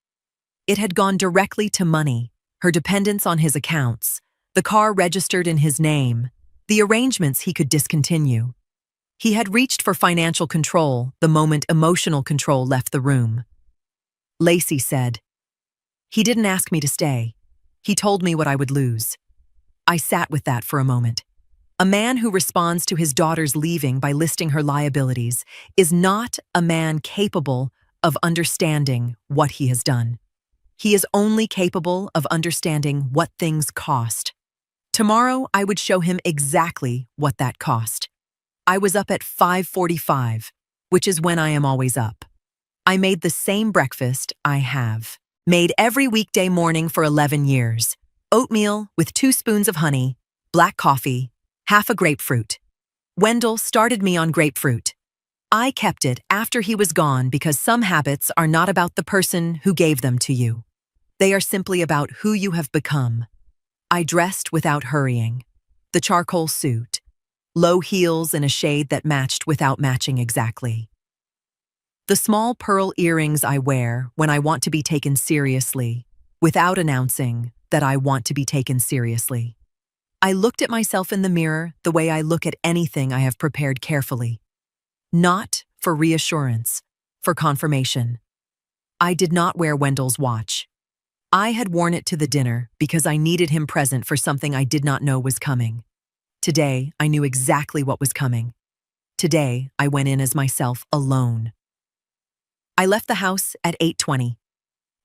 It had gone directly to money, her dependence on his accounts, the car registered in his name, the arrangements he could discontinue. He had reached for financial control the moment emotional control left the room. Lacey said, "He didn't ask me to stay. He told me what I would lose." I sat with that for a moment. A man who responds to his daughter's leaving by listing her liabilities is not a man capable of understanding what he has done. He is only capable of understanding what things cost. Tomorrow, I would show him exactly what that cost. I was up at 5:45, which is when I am always up. I made the same breakfast I have made every weekday morning for 11 years. Oatmeal with 2 spoons of honey, black coffee, half a grapefruit. Wendell started me on grapefruit. I kept it after he was gone because some habits are not about the person who gave them to you. They are simply about who you have become. I dressed without hurrying. The charcoal suit, low heels in a shade that matched without matching exactly. The small pearl earrings I wear when I want to be taken seriously, without announcing that I want to be taken seriously. I looked at myself in the mirror the way I look at anything I have prepared carefully. Not for reassurance, for confirmation. I did not wear Wendell's watch. I had worn it to the dinner because I needed him present for something I did not know was coming. Today, I knew exactly what was coming. Today, I went in as myself alone. I left the house at 8:20.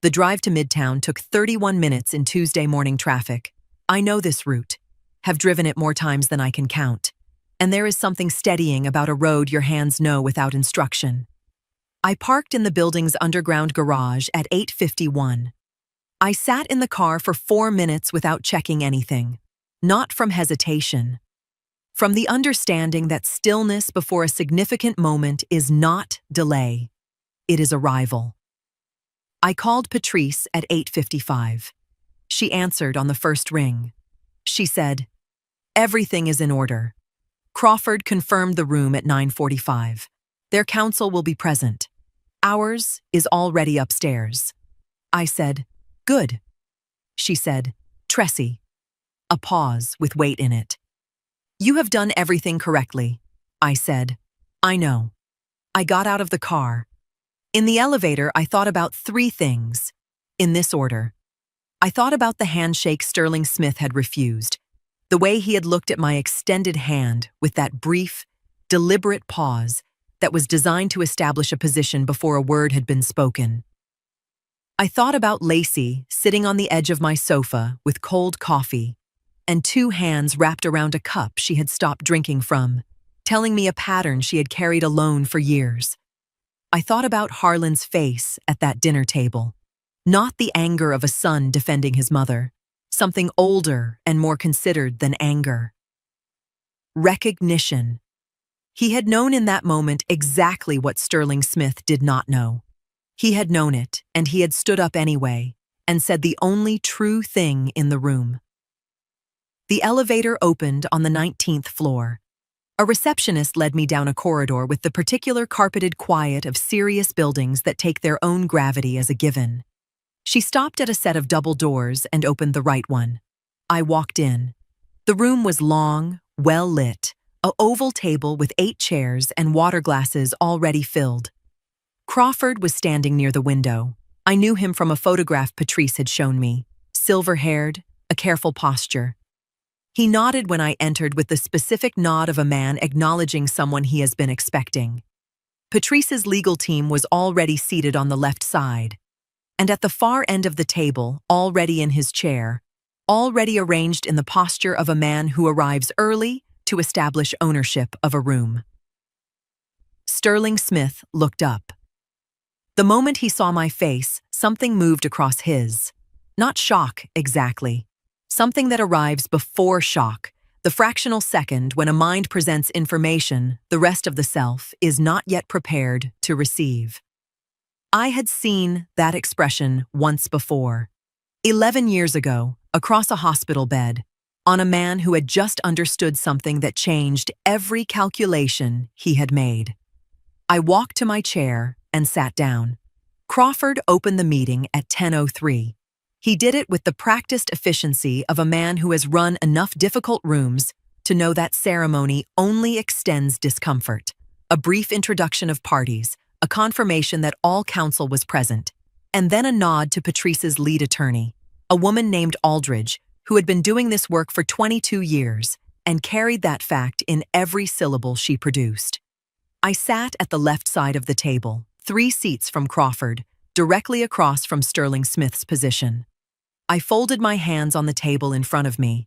The drive to Midtown took 31 minutes in Tuesday morning traffic. I know this route, have driven it more times than I can count, and there is something steadying about a road your hands know without instruction. I parked in the building's underground garage at 8:51. I sat in the car for 4 minutes without checking anything, not from hesitation. From the understanding that stillness before a significant moment is not delay, it is arrival. I called Patrice at 8:55. She answered on the first ring. She said, "Everything is in order." Crawford confirmed the room at 9:45. Their counsel will be present. Ours is already upstairs. I said, "Good." She said, "Tressie." A pause with weight in it. "You have done everything correctly," I said. "I know." I got out of the car. In the elevator, I thought about 3 things, in this order. I thought about the handshake Sterling Smith had refused, the way he had looked at my extended hand with that brief, deliberate pause that was designed to establish a position before a word had been spoken. I thought about Lacey sitting on the edge of my sofa with cold coffee and 2 hands wrapped around a cup she had stopped drinking from, telling me a pattern she had carried alone for years. I thought about Harlan's face at that dinner table, not the anger of a son defending his mother, something older and more considered than anger. Recognition. He had known in that moment exactly what Sterling Smith did not know. He had known it, and he had stood up anyway, and said the only true thing in the room. The elevator opened on the 19th floor. A receptionist led me down a corridor with the particular carpeted quiet of serious buildings that take their own gravity as a given. She stopped at a set of double doors and opened the right one. I walked in. The room was long, well lit, an oval table with 8 chairs and water glasses already filled. Crawford was standing near the window. I knew him from a photograph Patrice had shown me, silver-haired, a careful posture. He nodded when I entered with the specific nod of a man acknowledging someone he has been expecting. Patrice's legal team was already seated on the left side, and at the far end of the table, already in his chair, already arranged in the posture of a man who arrives early to establish ownership of a room. Sterling Smith looked up. The moment he saw my face, something moved across his. Not shock, exactly. Something that arrives before shock, the fractional second when a mind presents information the rest of the self is not yet prepared to receive. I had seen that expression once before. 11 years ago, across a hospital bed, on a man who had just understood something that changed every calculation he had made. I walked to my chair and sat down. Crawford opened the meeting at 10:03. He did it with the practiced efficiency of a man who has run enough difficult rooms to know that ceremony only extends discomfort. A brief introduction of parties, a confirmation that all counsel was present, and then a nod to Patrice's lead attorney, a woman named Aldridge, who had been doing this work for 22 years and carried that fact in every syllable she produced. I sat at the left side of the table, 3 seats from Crawford, directly across from Sterling Smith's position. I folded my hands on the table in front of me,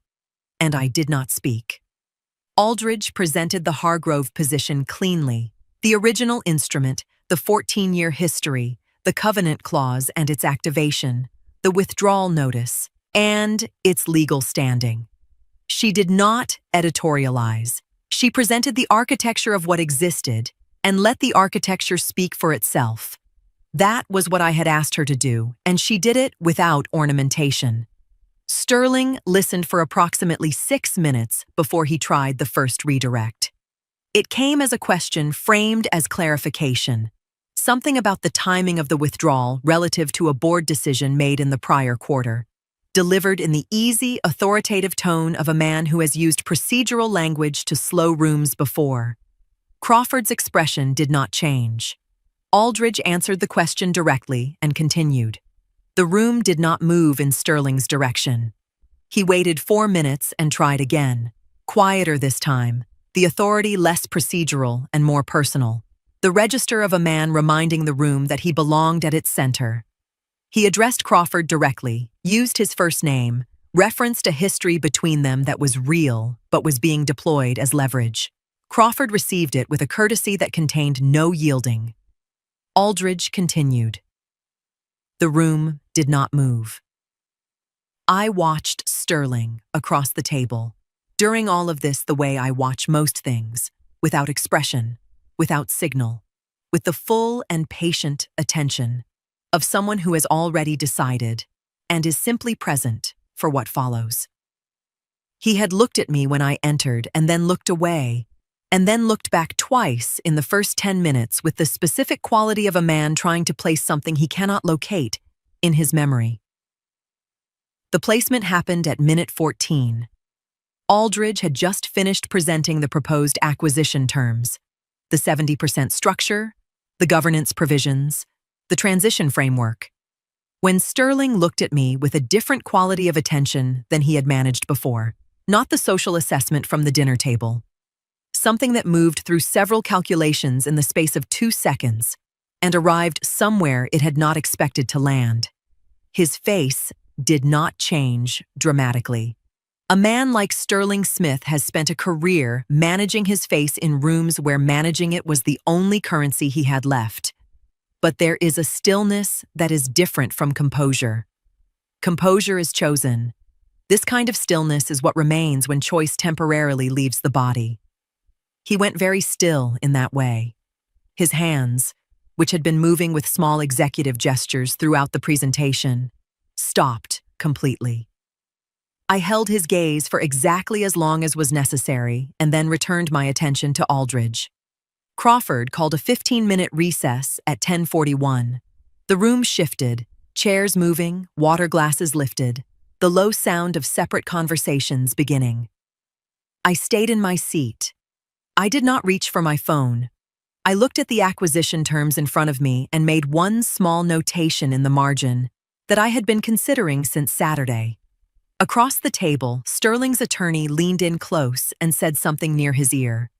and I did not speak. Aldridge presented the Hargrove position cleanly, the original instrument, the 14-year history, the covenant clause and its activation, the withdrawal notice, and its legal standing. She did not editorialize. She presented the architecture of what existed and let the architecture speak for itself. That was what I had asked her to do, and she did it without ornamentation. Sterling listened for approximately 6 minutes before he tried the first redirect. It came as a question framed as clarification. Something about the timing of the withdrawal relative to a board decision made in the prior quarter, delivered in the easy, authoritative tone of a man who has used procedural language to slow rooms before. Crawford's expression did not change. Aldridge answered the question directly and continued. The room did not move in Sterling's direction. He waited 4 minutes and tried again. Quieter this time, the authority less procedural and more personal. The register of a man reminding the room that he belonged at its center. He addressed Crawford directly, used his first name, referenced a history between them that was real but was being deployed as leverage. Crawford received it with a courtesy that contained no yielding. Aldridge continued. The room did not move. I watched Sterling across the table, during all of this the way I watch most things, without expression, without signal, with the full and patient attention of someone who has already decided and is simply present for what follows. He had looked at me when I entered and then looked away, and then looked back twice in the first 10 minutes with the specific quality of a man trying to place something he cannot locate in his memory. The placement happened at minute 14. Aldridge had just finished presenting the proposed acquisition terms, the 70% structure, the governance provisions, the transition framework, when Sterling looked at me with a different quality of attention than he had managed before, not the social assessment from the dinner table. Something that moved through several calculations in the space of 2 seconds and arrived somewhere it had not expected to land. His face did not change dramatically. A man like Sterling Smith has spent a career managing his face in rooms where managing it was the only currency he had left. But there is a stillness that is different from composure. Composure is chosen. This kind of stillness is what remains when choice temporarily leaves the body. He went very still in that way. His hands, which had been moving with small executive gestures throughout the presentation, stopped completely. I held his gaze for exactly as long as was necessary and then returned my attention to Aldridge. Crawford called a 15-minute recess at 10:41. The room shifted, chairs moving, water glasses lifted, the low sound of separate conversations beginning. I stayed in my seat. I did not reach for my phone. I looked at the acquisition terms in front of me and made one small notation in the margin that I had been considering since Saturday. Across the table, Sterling's attorney leaned in close and said something near his ear.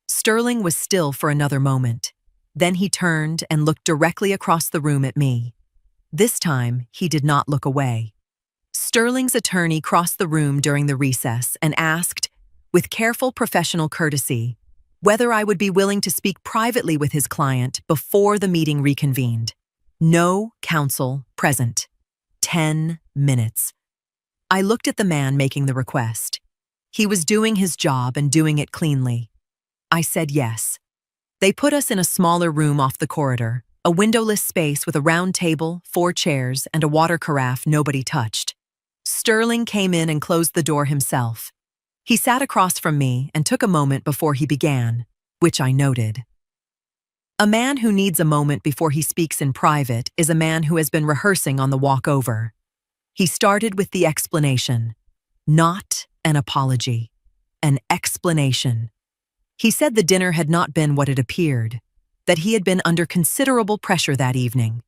Sterling was still for another moment. Then he turned and looked directly across the room at me. This time, he did not look away. Sterling's attorney crossed the room during the recess and asked, with careful professional courtesy, whether I would be willing to speak privately with his client before the meeting reconvened. No counsel present. 10 minutes. I looked at the man making the request. He was doing his job and doing it cleanly. I said yes. They put us in a smaller room off the corridor, a windowless space with a round table, 4 chairs, and a water carafe nobody touched. Sterling came in and closed the door himself. He sat across from me and took a moment before he began, which I noted. A man who needs a moment before he speaks in private is a man who has been rehearsing on the walk over. He started with the explanation, not an apology, an explanation. He said the dinner had not been what it appeared, that he had been under considerable pressure that evening.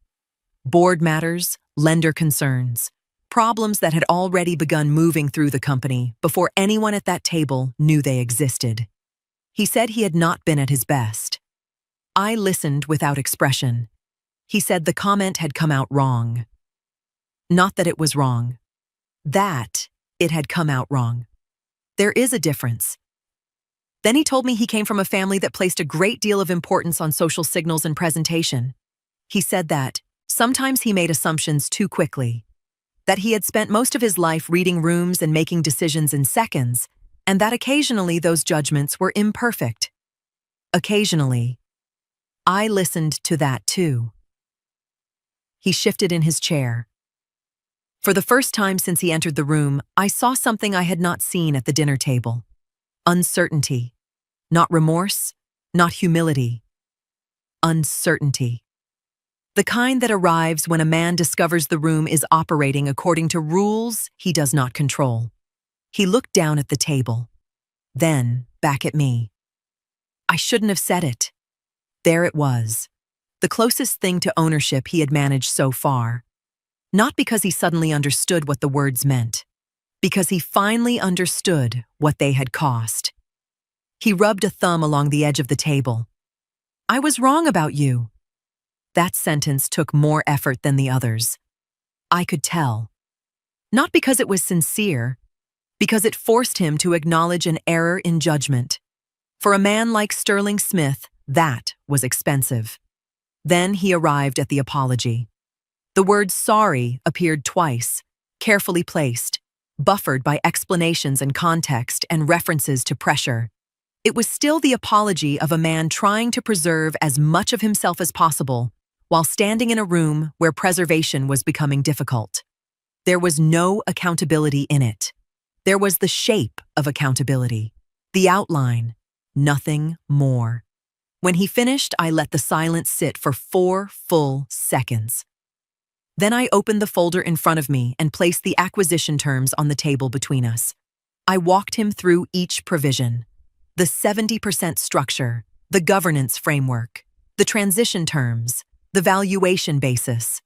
Board matters, lender concerns, problems that had already begun moving through the company before anyone at that table knew they existed. He said he had not been at his best. I listened without expression. He said the comment had come out wrong. Not that it was wrong. That it had come out wrong. There is a difference. Then he told me he came from a family that placed a great deal of importance on social signals and presentation. He said that sometimes he made assumptions too quickly, that he had spent most of his life reading rooms and making decisions in seconds, and that occasionally those judgments were imperfect. Occasionally. I listened to that too. He shifted in his chair. For the first time since he entered the room, I saw something I had not seen at the dinner table. Uncertainty. Not remorse, not humility. Uncertainty. The kind that arrives when a man discovers the room is operating according to rules he does not control. He looked down at the table, then back at me. I shouldn't have said it. There it was, the closest thing to ownership he had managed so far. Not because he suddenly understood what the words meant, because he finally understood what they had cost. He rubbed a thumb along the edge of the table. I was wrong about you. That sentence took more effort than the others. I could tell. Not because it was sincere, because it forced him to acknowledge an error in judgment. For a man like Sterling Smith, that was expensive. Then he arrived at the apology. The word sorry appeared twice, carefully placed, buffered by explanations and context and references to pressure. It was still the apology of a man trying to preserve as much of himself as possible while standing in a room where preservation was becoming difficult. There was no accountability in it. There was the shape of accountability, the outline, nothing more. When he finished, I let the silence sit for 4 full seconds. Then I opened the folder in front of me and placed the acquisition terms on the table between us. I walked him through each provision. The 70% structure, the governance framework, the transition terms, the valuation basis.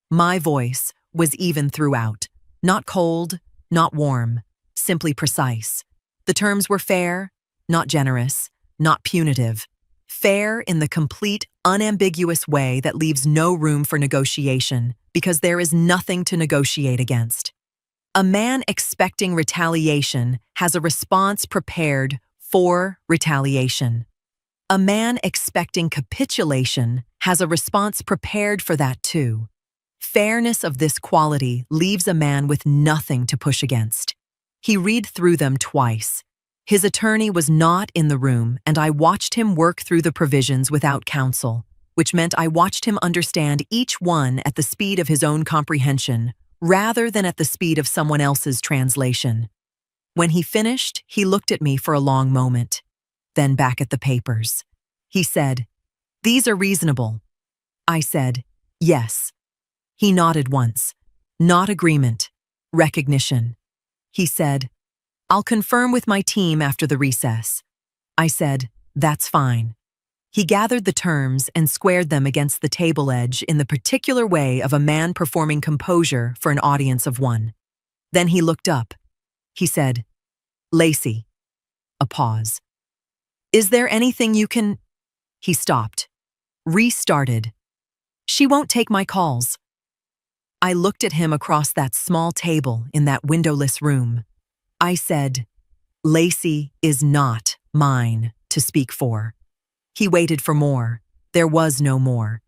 My voice was even throughout, not cold, not warm, simply precise. The terms were fair, not generous, not punitive. Fair in the complete, unambiguous way that leaves no room for negotiation, because there is nothing to negotiate against. A man expecting retaliation has a response prepared for retaliation. A man expecting capitulation has a response prepared for that too. Fairness of this quality leaves a man with nothing to push against. He read through them twice. His attorney was not in the room, and I watched him work through the provisions without counsel, which meant I watched him understand each one at the speed of his own comprehension, rather than at the speed of someone else's translation. When he finished, he looked at me for a long moment, then back at the papers. He said, "These are reasonable." I said, "Yes." He nodded once. Not agreement, recognition. He said, "I'll confirm with my team after the recess." I said, "That's fine." He gathered the terms and squared them against the table edge in the particular way of a man performing composure for an audience of one. Then he looked up. He said, "Lacey." A pause. "Is there anything you can—" He stopped. Restarted. "She won't take my calls." I looked at him across that small table in that windowless room. I said, "Lacey is not mine to speak for." He waited for more. There was no more.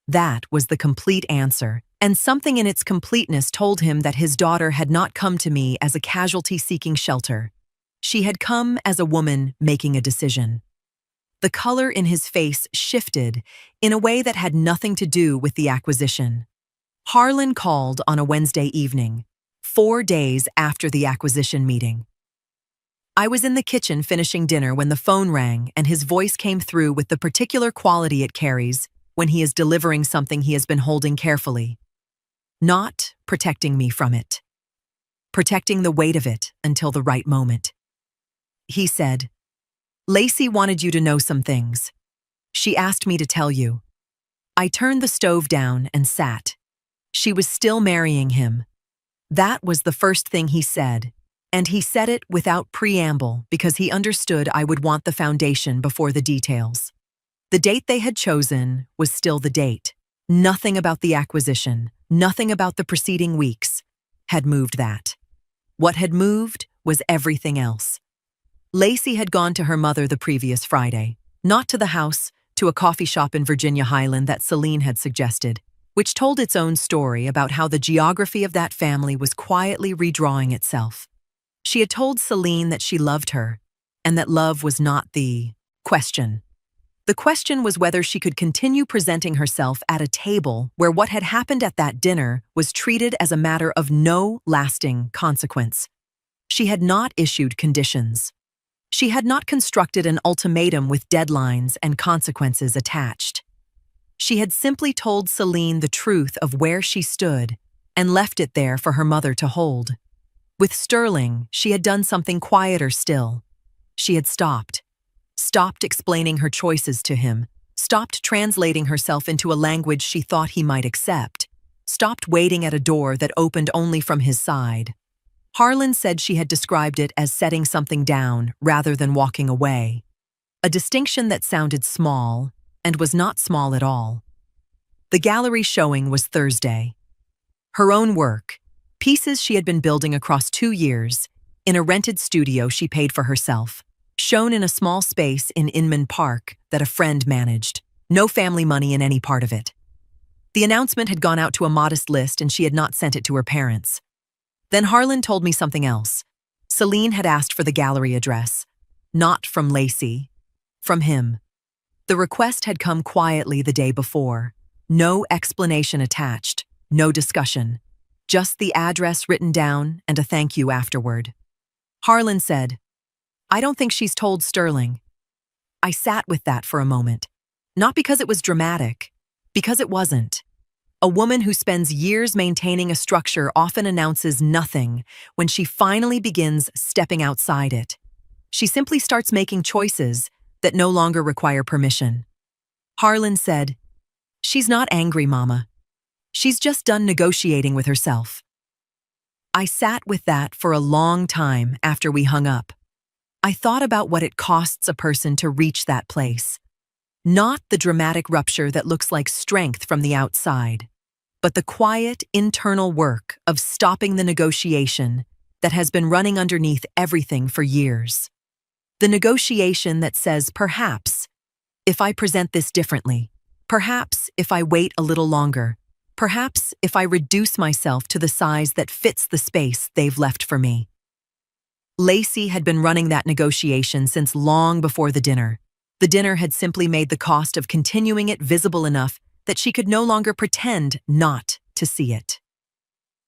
That was the complete answer, and something in its completeness told him that his daughter had not come to me as a casualty seeking shelter. She had come as a woman making a decision. The color in his face shifted in a way that had nothing to do with the acquisition. Harlan called on a Wednesday evening, 4 days after the acquisition meeting. I was in the kitchen finishing dinner when the phone rang and his voice came through with the particular quality it carries when he is delivering something he has been holding carefully. Not protecting me from it. Protecting the weight of it until the right moment. He said, "Lacey wanted you to know some things. She asked me to tell you." I turned the stove down and sat. She was still marrying him. That was the first thing he said, and he said it without preamble because he understood I would want the foundation before the details. The date they had chosen was still the date. Nothing about the acquisition, nothing about the preceding weeks, had moved that. What had moved was everything else. Lacey had gone to her mother the previous Friday, not to the house, to a coffee shop in Virginia Highland that Celine had suggested, which told its own story about how the geography of that family was quietly redrawing itself. She had told Celine that she loved her, and that love was not the question. The question was whether she could continue presenting herself at a table where what had happened at that dinner was treated as a matter of no lasting consequence. She had not issued conditions. She had not constructed an ultimatum with deadlines and consequences attached. She had simply told Celine the truth of where she stood and left it there for her mother to hold. With Sterling, she had done something quieter still. She had stopped explaining her choices to him, stopped translating herself into a language she thought he might accept, stopped waiting at a door that opened only from his side. Harlan said she had described it as setting something down rather than walking away, a distinction that sounded small and was not small at all. The gallery showing was Thursday. Her own work, pieces she had been building across 2 years, in a rented studio she paid for herself, shown in a small space in Inman Park that a friend managed. No family money in any part of it. The announcement had gone out to a modest list and she had not sent it to her parents. Then Harlan told me something else. Celine had asked for the gallery address. Not from Lacey. From him. The request had come quietly the day before. No explanation attached. No discussion. Just the address written down and a thank you afterward. Harlan said, "I don't think she's told Sterling." I sat with that for a moment. Not because it was dramatic, because it wasn't. A woman who spends years maintaining a structure often announces nothing when she finally begins stepping outside it. She simply starts making choices that no longer require permission. Harlan said, "She's not angry, Mama. She's just done negotiating with herself." I sat with that for a long time after we hung up. I thought about what it costs a person to reach that place. Not the dramatic rupture that looks like strength from the outside, but the quiet, internal work of stopping the negotiation that has been running underneath everything for years. The negotiation that says, perhaps, if I present this differently, perhaps if I wait a little longer, perhaps if I reduce myself to the size that fits the space they've left for me. Lacey had been running that negotiation since long before the dinner. The dinner had simply made the cost of continuing it visible enough that she could no longer pretend not to see it.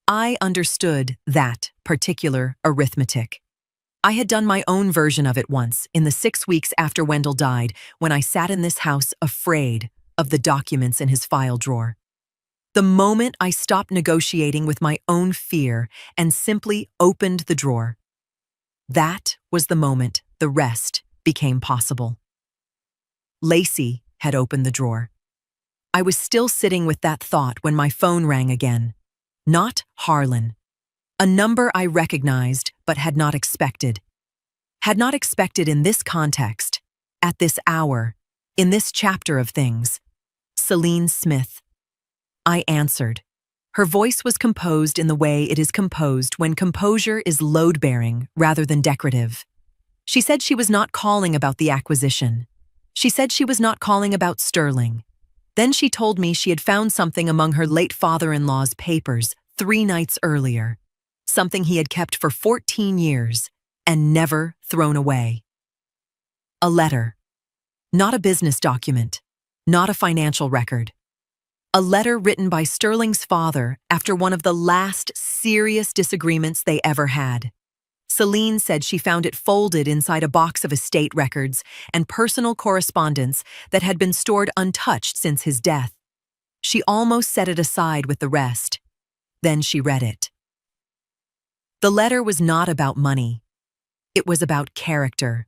I understood that particular arithmetic. I had done my own version of it once, in the 6 weeks after Wendell died, when I sat in this house afraid of the documents in his file drawer. The moment I stopped negotiating with my own fear and simply opened the drawer, that was the moment the rest became possible. Lacey had opened the drawer. I was still sitting with that thought when my phone rang again. Not Harlan. A number I recognized but had not expected. Had not expected in this context, at this hour, in this chapter of things. Celine Smith. I answered. Her voice was composed in the way it is composed when composure is load-bearing rather than decorative. She said she was not calling about the acquisition. She said she was not calling about Sterling. Then she told me she had found something among her late father-in-law's papers 3 nights earlier, something he had kept for 14 years and never thrown away. A letter. Not a business document, not a financial record. A letter written by Sterling's father after one of the last serious disagreements they ever had. Celine said she found it folded inside a box of estate records and personal correspondence that had been stored untouched since his death. She almost set it aside with the rest. Then she read it. The letter was not about money. It was about character.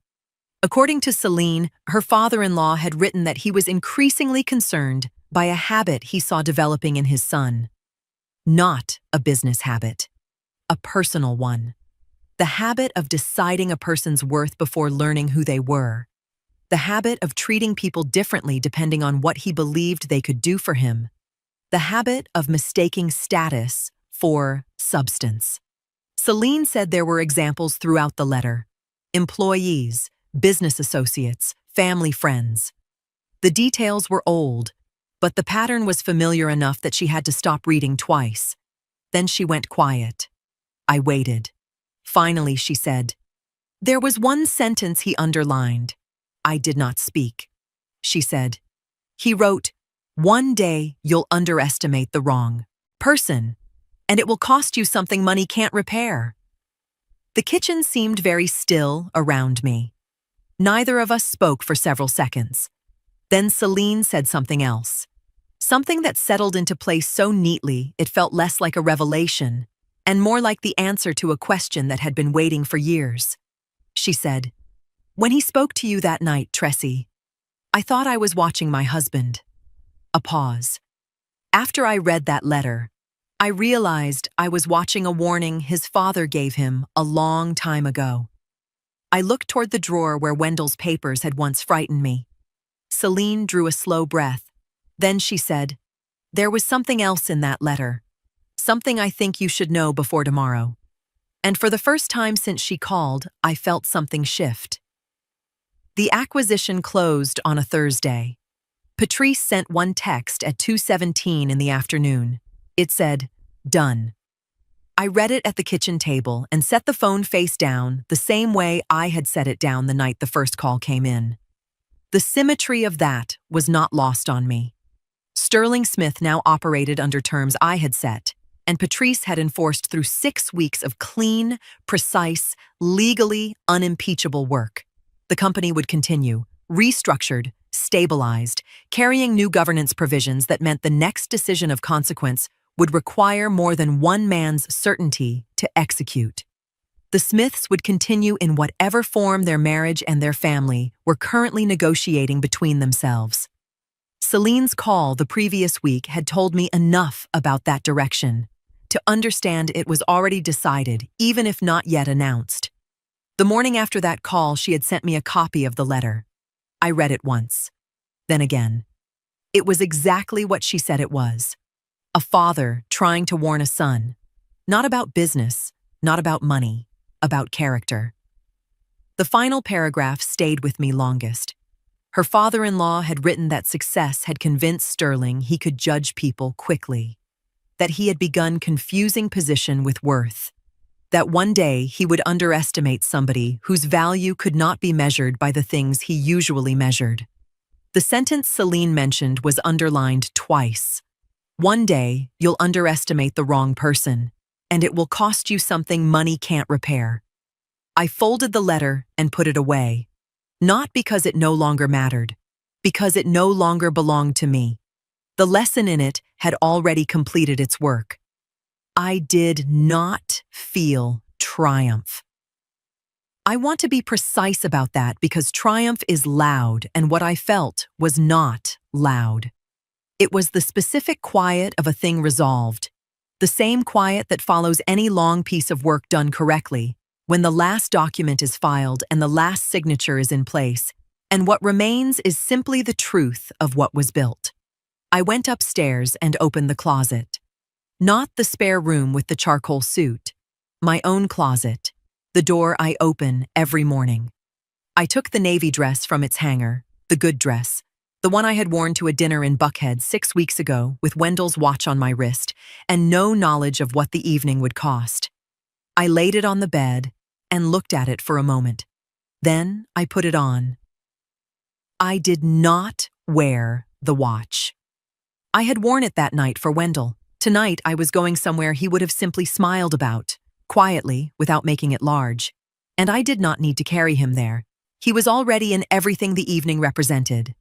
According to Celine, her father-in-law had written that he was increasingly concerned by a habit he saw developing in his son. Not a business habit, a personal one. The habit of deciding a person's worth before learning who they were. The habit of treating people differently depending on what he believed they could do for him. The habit of mistaking status for substance. Celine said there were examples throughout the letter. Employees, business associates, family friends. The details were old, but the pattern was familiar enough that she had to stop reading twice. Then she went quiet. I waited. Finally, she said, "There was one sentence he underlined." I did not speak. She said, "He wrote, 'One day you'll underestimate the wrong person, and it will cost you something money can't repair.'" The kitchen seemed very still around me. Neither of us spoke for several seconds. Then Celine said something else. Something that settled into place so neatly it felt less like a revelation and more like the answer to a question that had been waiting for years. She said, "When he spoke to you that night, Tressie, I thought I was watching my husband." A pause. After I read that letter, I realized I was watching a warning his father gave him a long time ago. I looked toward the drawer where Wendell's papers had once frightened me. Celine drew a slow breath. Then she said, "There was something else in that letter. Something I think you should know before tomorrow." And for the first time since she called, I felt something shift. The acquisition closed on a Thursday. Patrice sent one text at 2:17 in the afternoon. It said, "Done." I read it at the kitchen table and set the phone face down the same way I had set it down the night the first call came in. The symmetry of that was not lost on me. Sterling Smith now operated under terms I had set, and Patrice had enforced through 6 weeks of clean, precise, legally unimpeachable work. The company would continue, restructured, stabilized, carrying new governance provisions that meant the next decision of consequence would require more than one man's certainty to execute. The Smiths would continue in whatever form their marriage and their family were currently negotiating between themselves. Celine's call the previous week had told me enough about that direction to understand it was already decided, even if not yet announced. The morning after that call, she had sent me a copy of the letter. I read it once, then again. It was exactly what she said it was. A father trying to warn a son, not about business, not about money, about character. The final paragraph stayed with me longest. Her father-in-law had written that success had convinced Sterling he could judge people quickly, that he had begun confusing position with worth, that one day he would underestimate somebody whose value could not be measured by the things he usually measured. The sentence Celine mentioned was underlined twice. One day, you'll underestimate the wrong person, and it will cost you something money can't repair. I folded the letter and put it away, not because it no longer mattered, because it no longer belonged to me. The lesson in it had already completed its work. I did not feel triumph. I want to be precise about that because triumph is loud, and what I felt was not loud. It was the specific quiet of a thing resolved, the same quiet that follows any long piece of work done correctly, when the last document is filed and the last signature is in place, and what remains is simply the truth of what was built. I went upstairs and opened the closet. Not the spare room with the charcoal suit, my own closet, the door I open every morning. I took the navy dress from its hanger, the good dress, the one I had worn to a dinner in Buckhead 6 weeks ago with Wendell's watch on my wrist and no knowledge of what the evening would cost. I laid it on the bed and looked at it for a moment. Then I put it on. I did not wear the watch. I had worn it that night for Wendell. Tonight I was going somewhere he would have simply smiled about, quietly, without making it large. And I did not need to carry him there. He was already in everything the evening represented.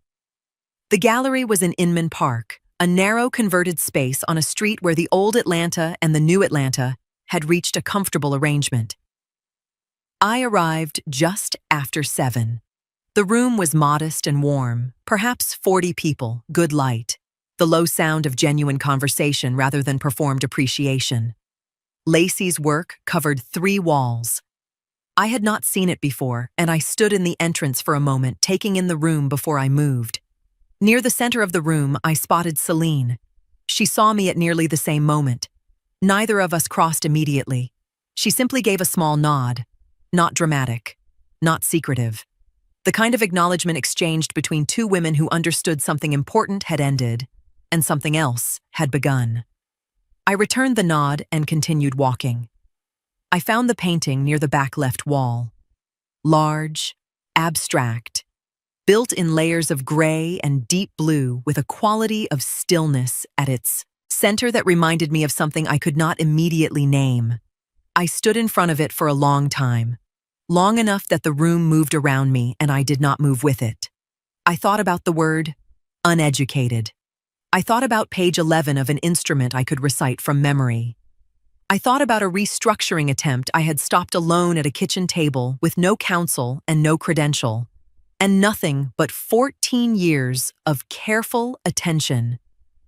The gallery was in Inman Park, a narrow converted space on a street where the old Atlanta and the new Atlanta had reached a comfortable arrangement. I arrived just after 7. The room was modest and warm, perhaps 40 people, good light, the low sound of genuine conversation rather than performed appreciation. Lacey's work covered 3 walls. I had not seen it before, and I stood in the entrance for a moment, taking in the room before I moved. Near the center of the room, I spotted Celine. She saw me at nearly the same moment. Neither of us crossed immediately. She simply gave a small nod. Not dramatic, not secretive. The kind of acknowledgement exchanged between 2 women who understood something important had ended, and something else had begun. I returned the nod and continued walking. I found the painting near the back left wall. Large, abstract, built in layers of gray and deep blue with a quality of stillness at its center that reminded me of something I could not immediately name. I stood in front of it for a long time, long enough that the room moved around me and I did not move with it. I thought about the word uneducated. I thought about page 11 of an instrument I could recite from memory. I thought about a restructuring attempt I had stopped alone at a kitchen table with no counsel and no credential, and nothing but 14 years of careful attention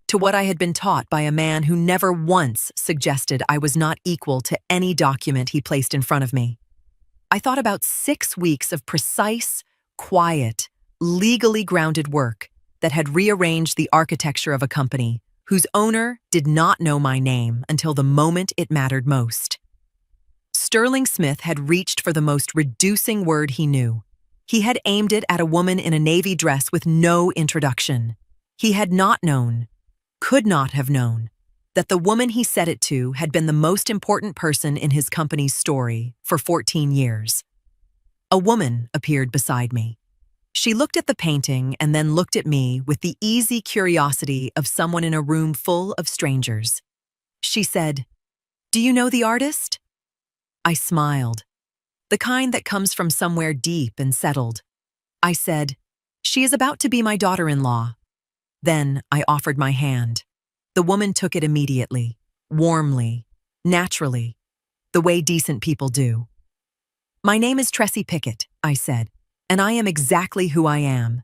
to what I had been taught by a man who never once suggested I was not equal to any document he placed in front of me. I thought about 6 weeks of precise, quiet, legally grounded work that had rearranged the architecture of a company whose owner did not know my name until the moment it mattered most. Sterling Smith had reached for the most reducing word he knew. He had aimed it at a woman in a navy dress with no introduction. He had not known, could not have known, that the woman he said it to had been the most important person in his company's story for 14 years. A woman appeared beside me. She looked at the painting and then looked at me with the easy curiosity of someone in a room full of strangers. She said, "Do you know the artist?" I smiled, the kind that comes from somewhere deep and settled. I said, "She is about to be my daughter-in-law." Then I offered my hand. The woman took it immediately, warmly, naturally, the way decent people do. "My name is Tressie Pickett," I said, "and I am exactly who I am.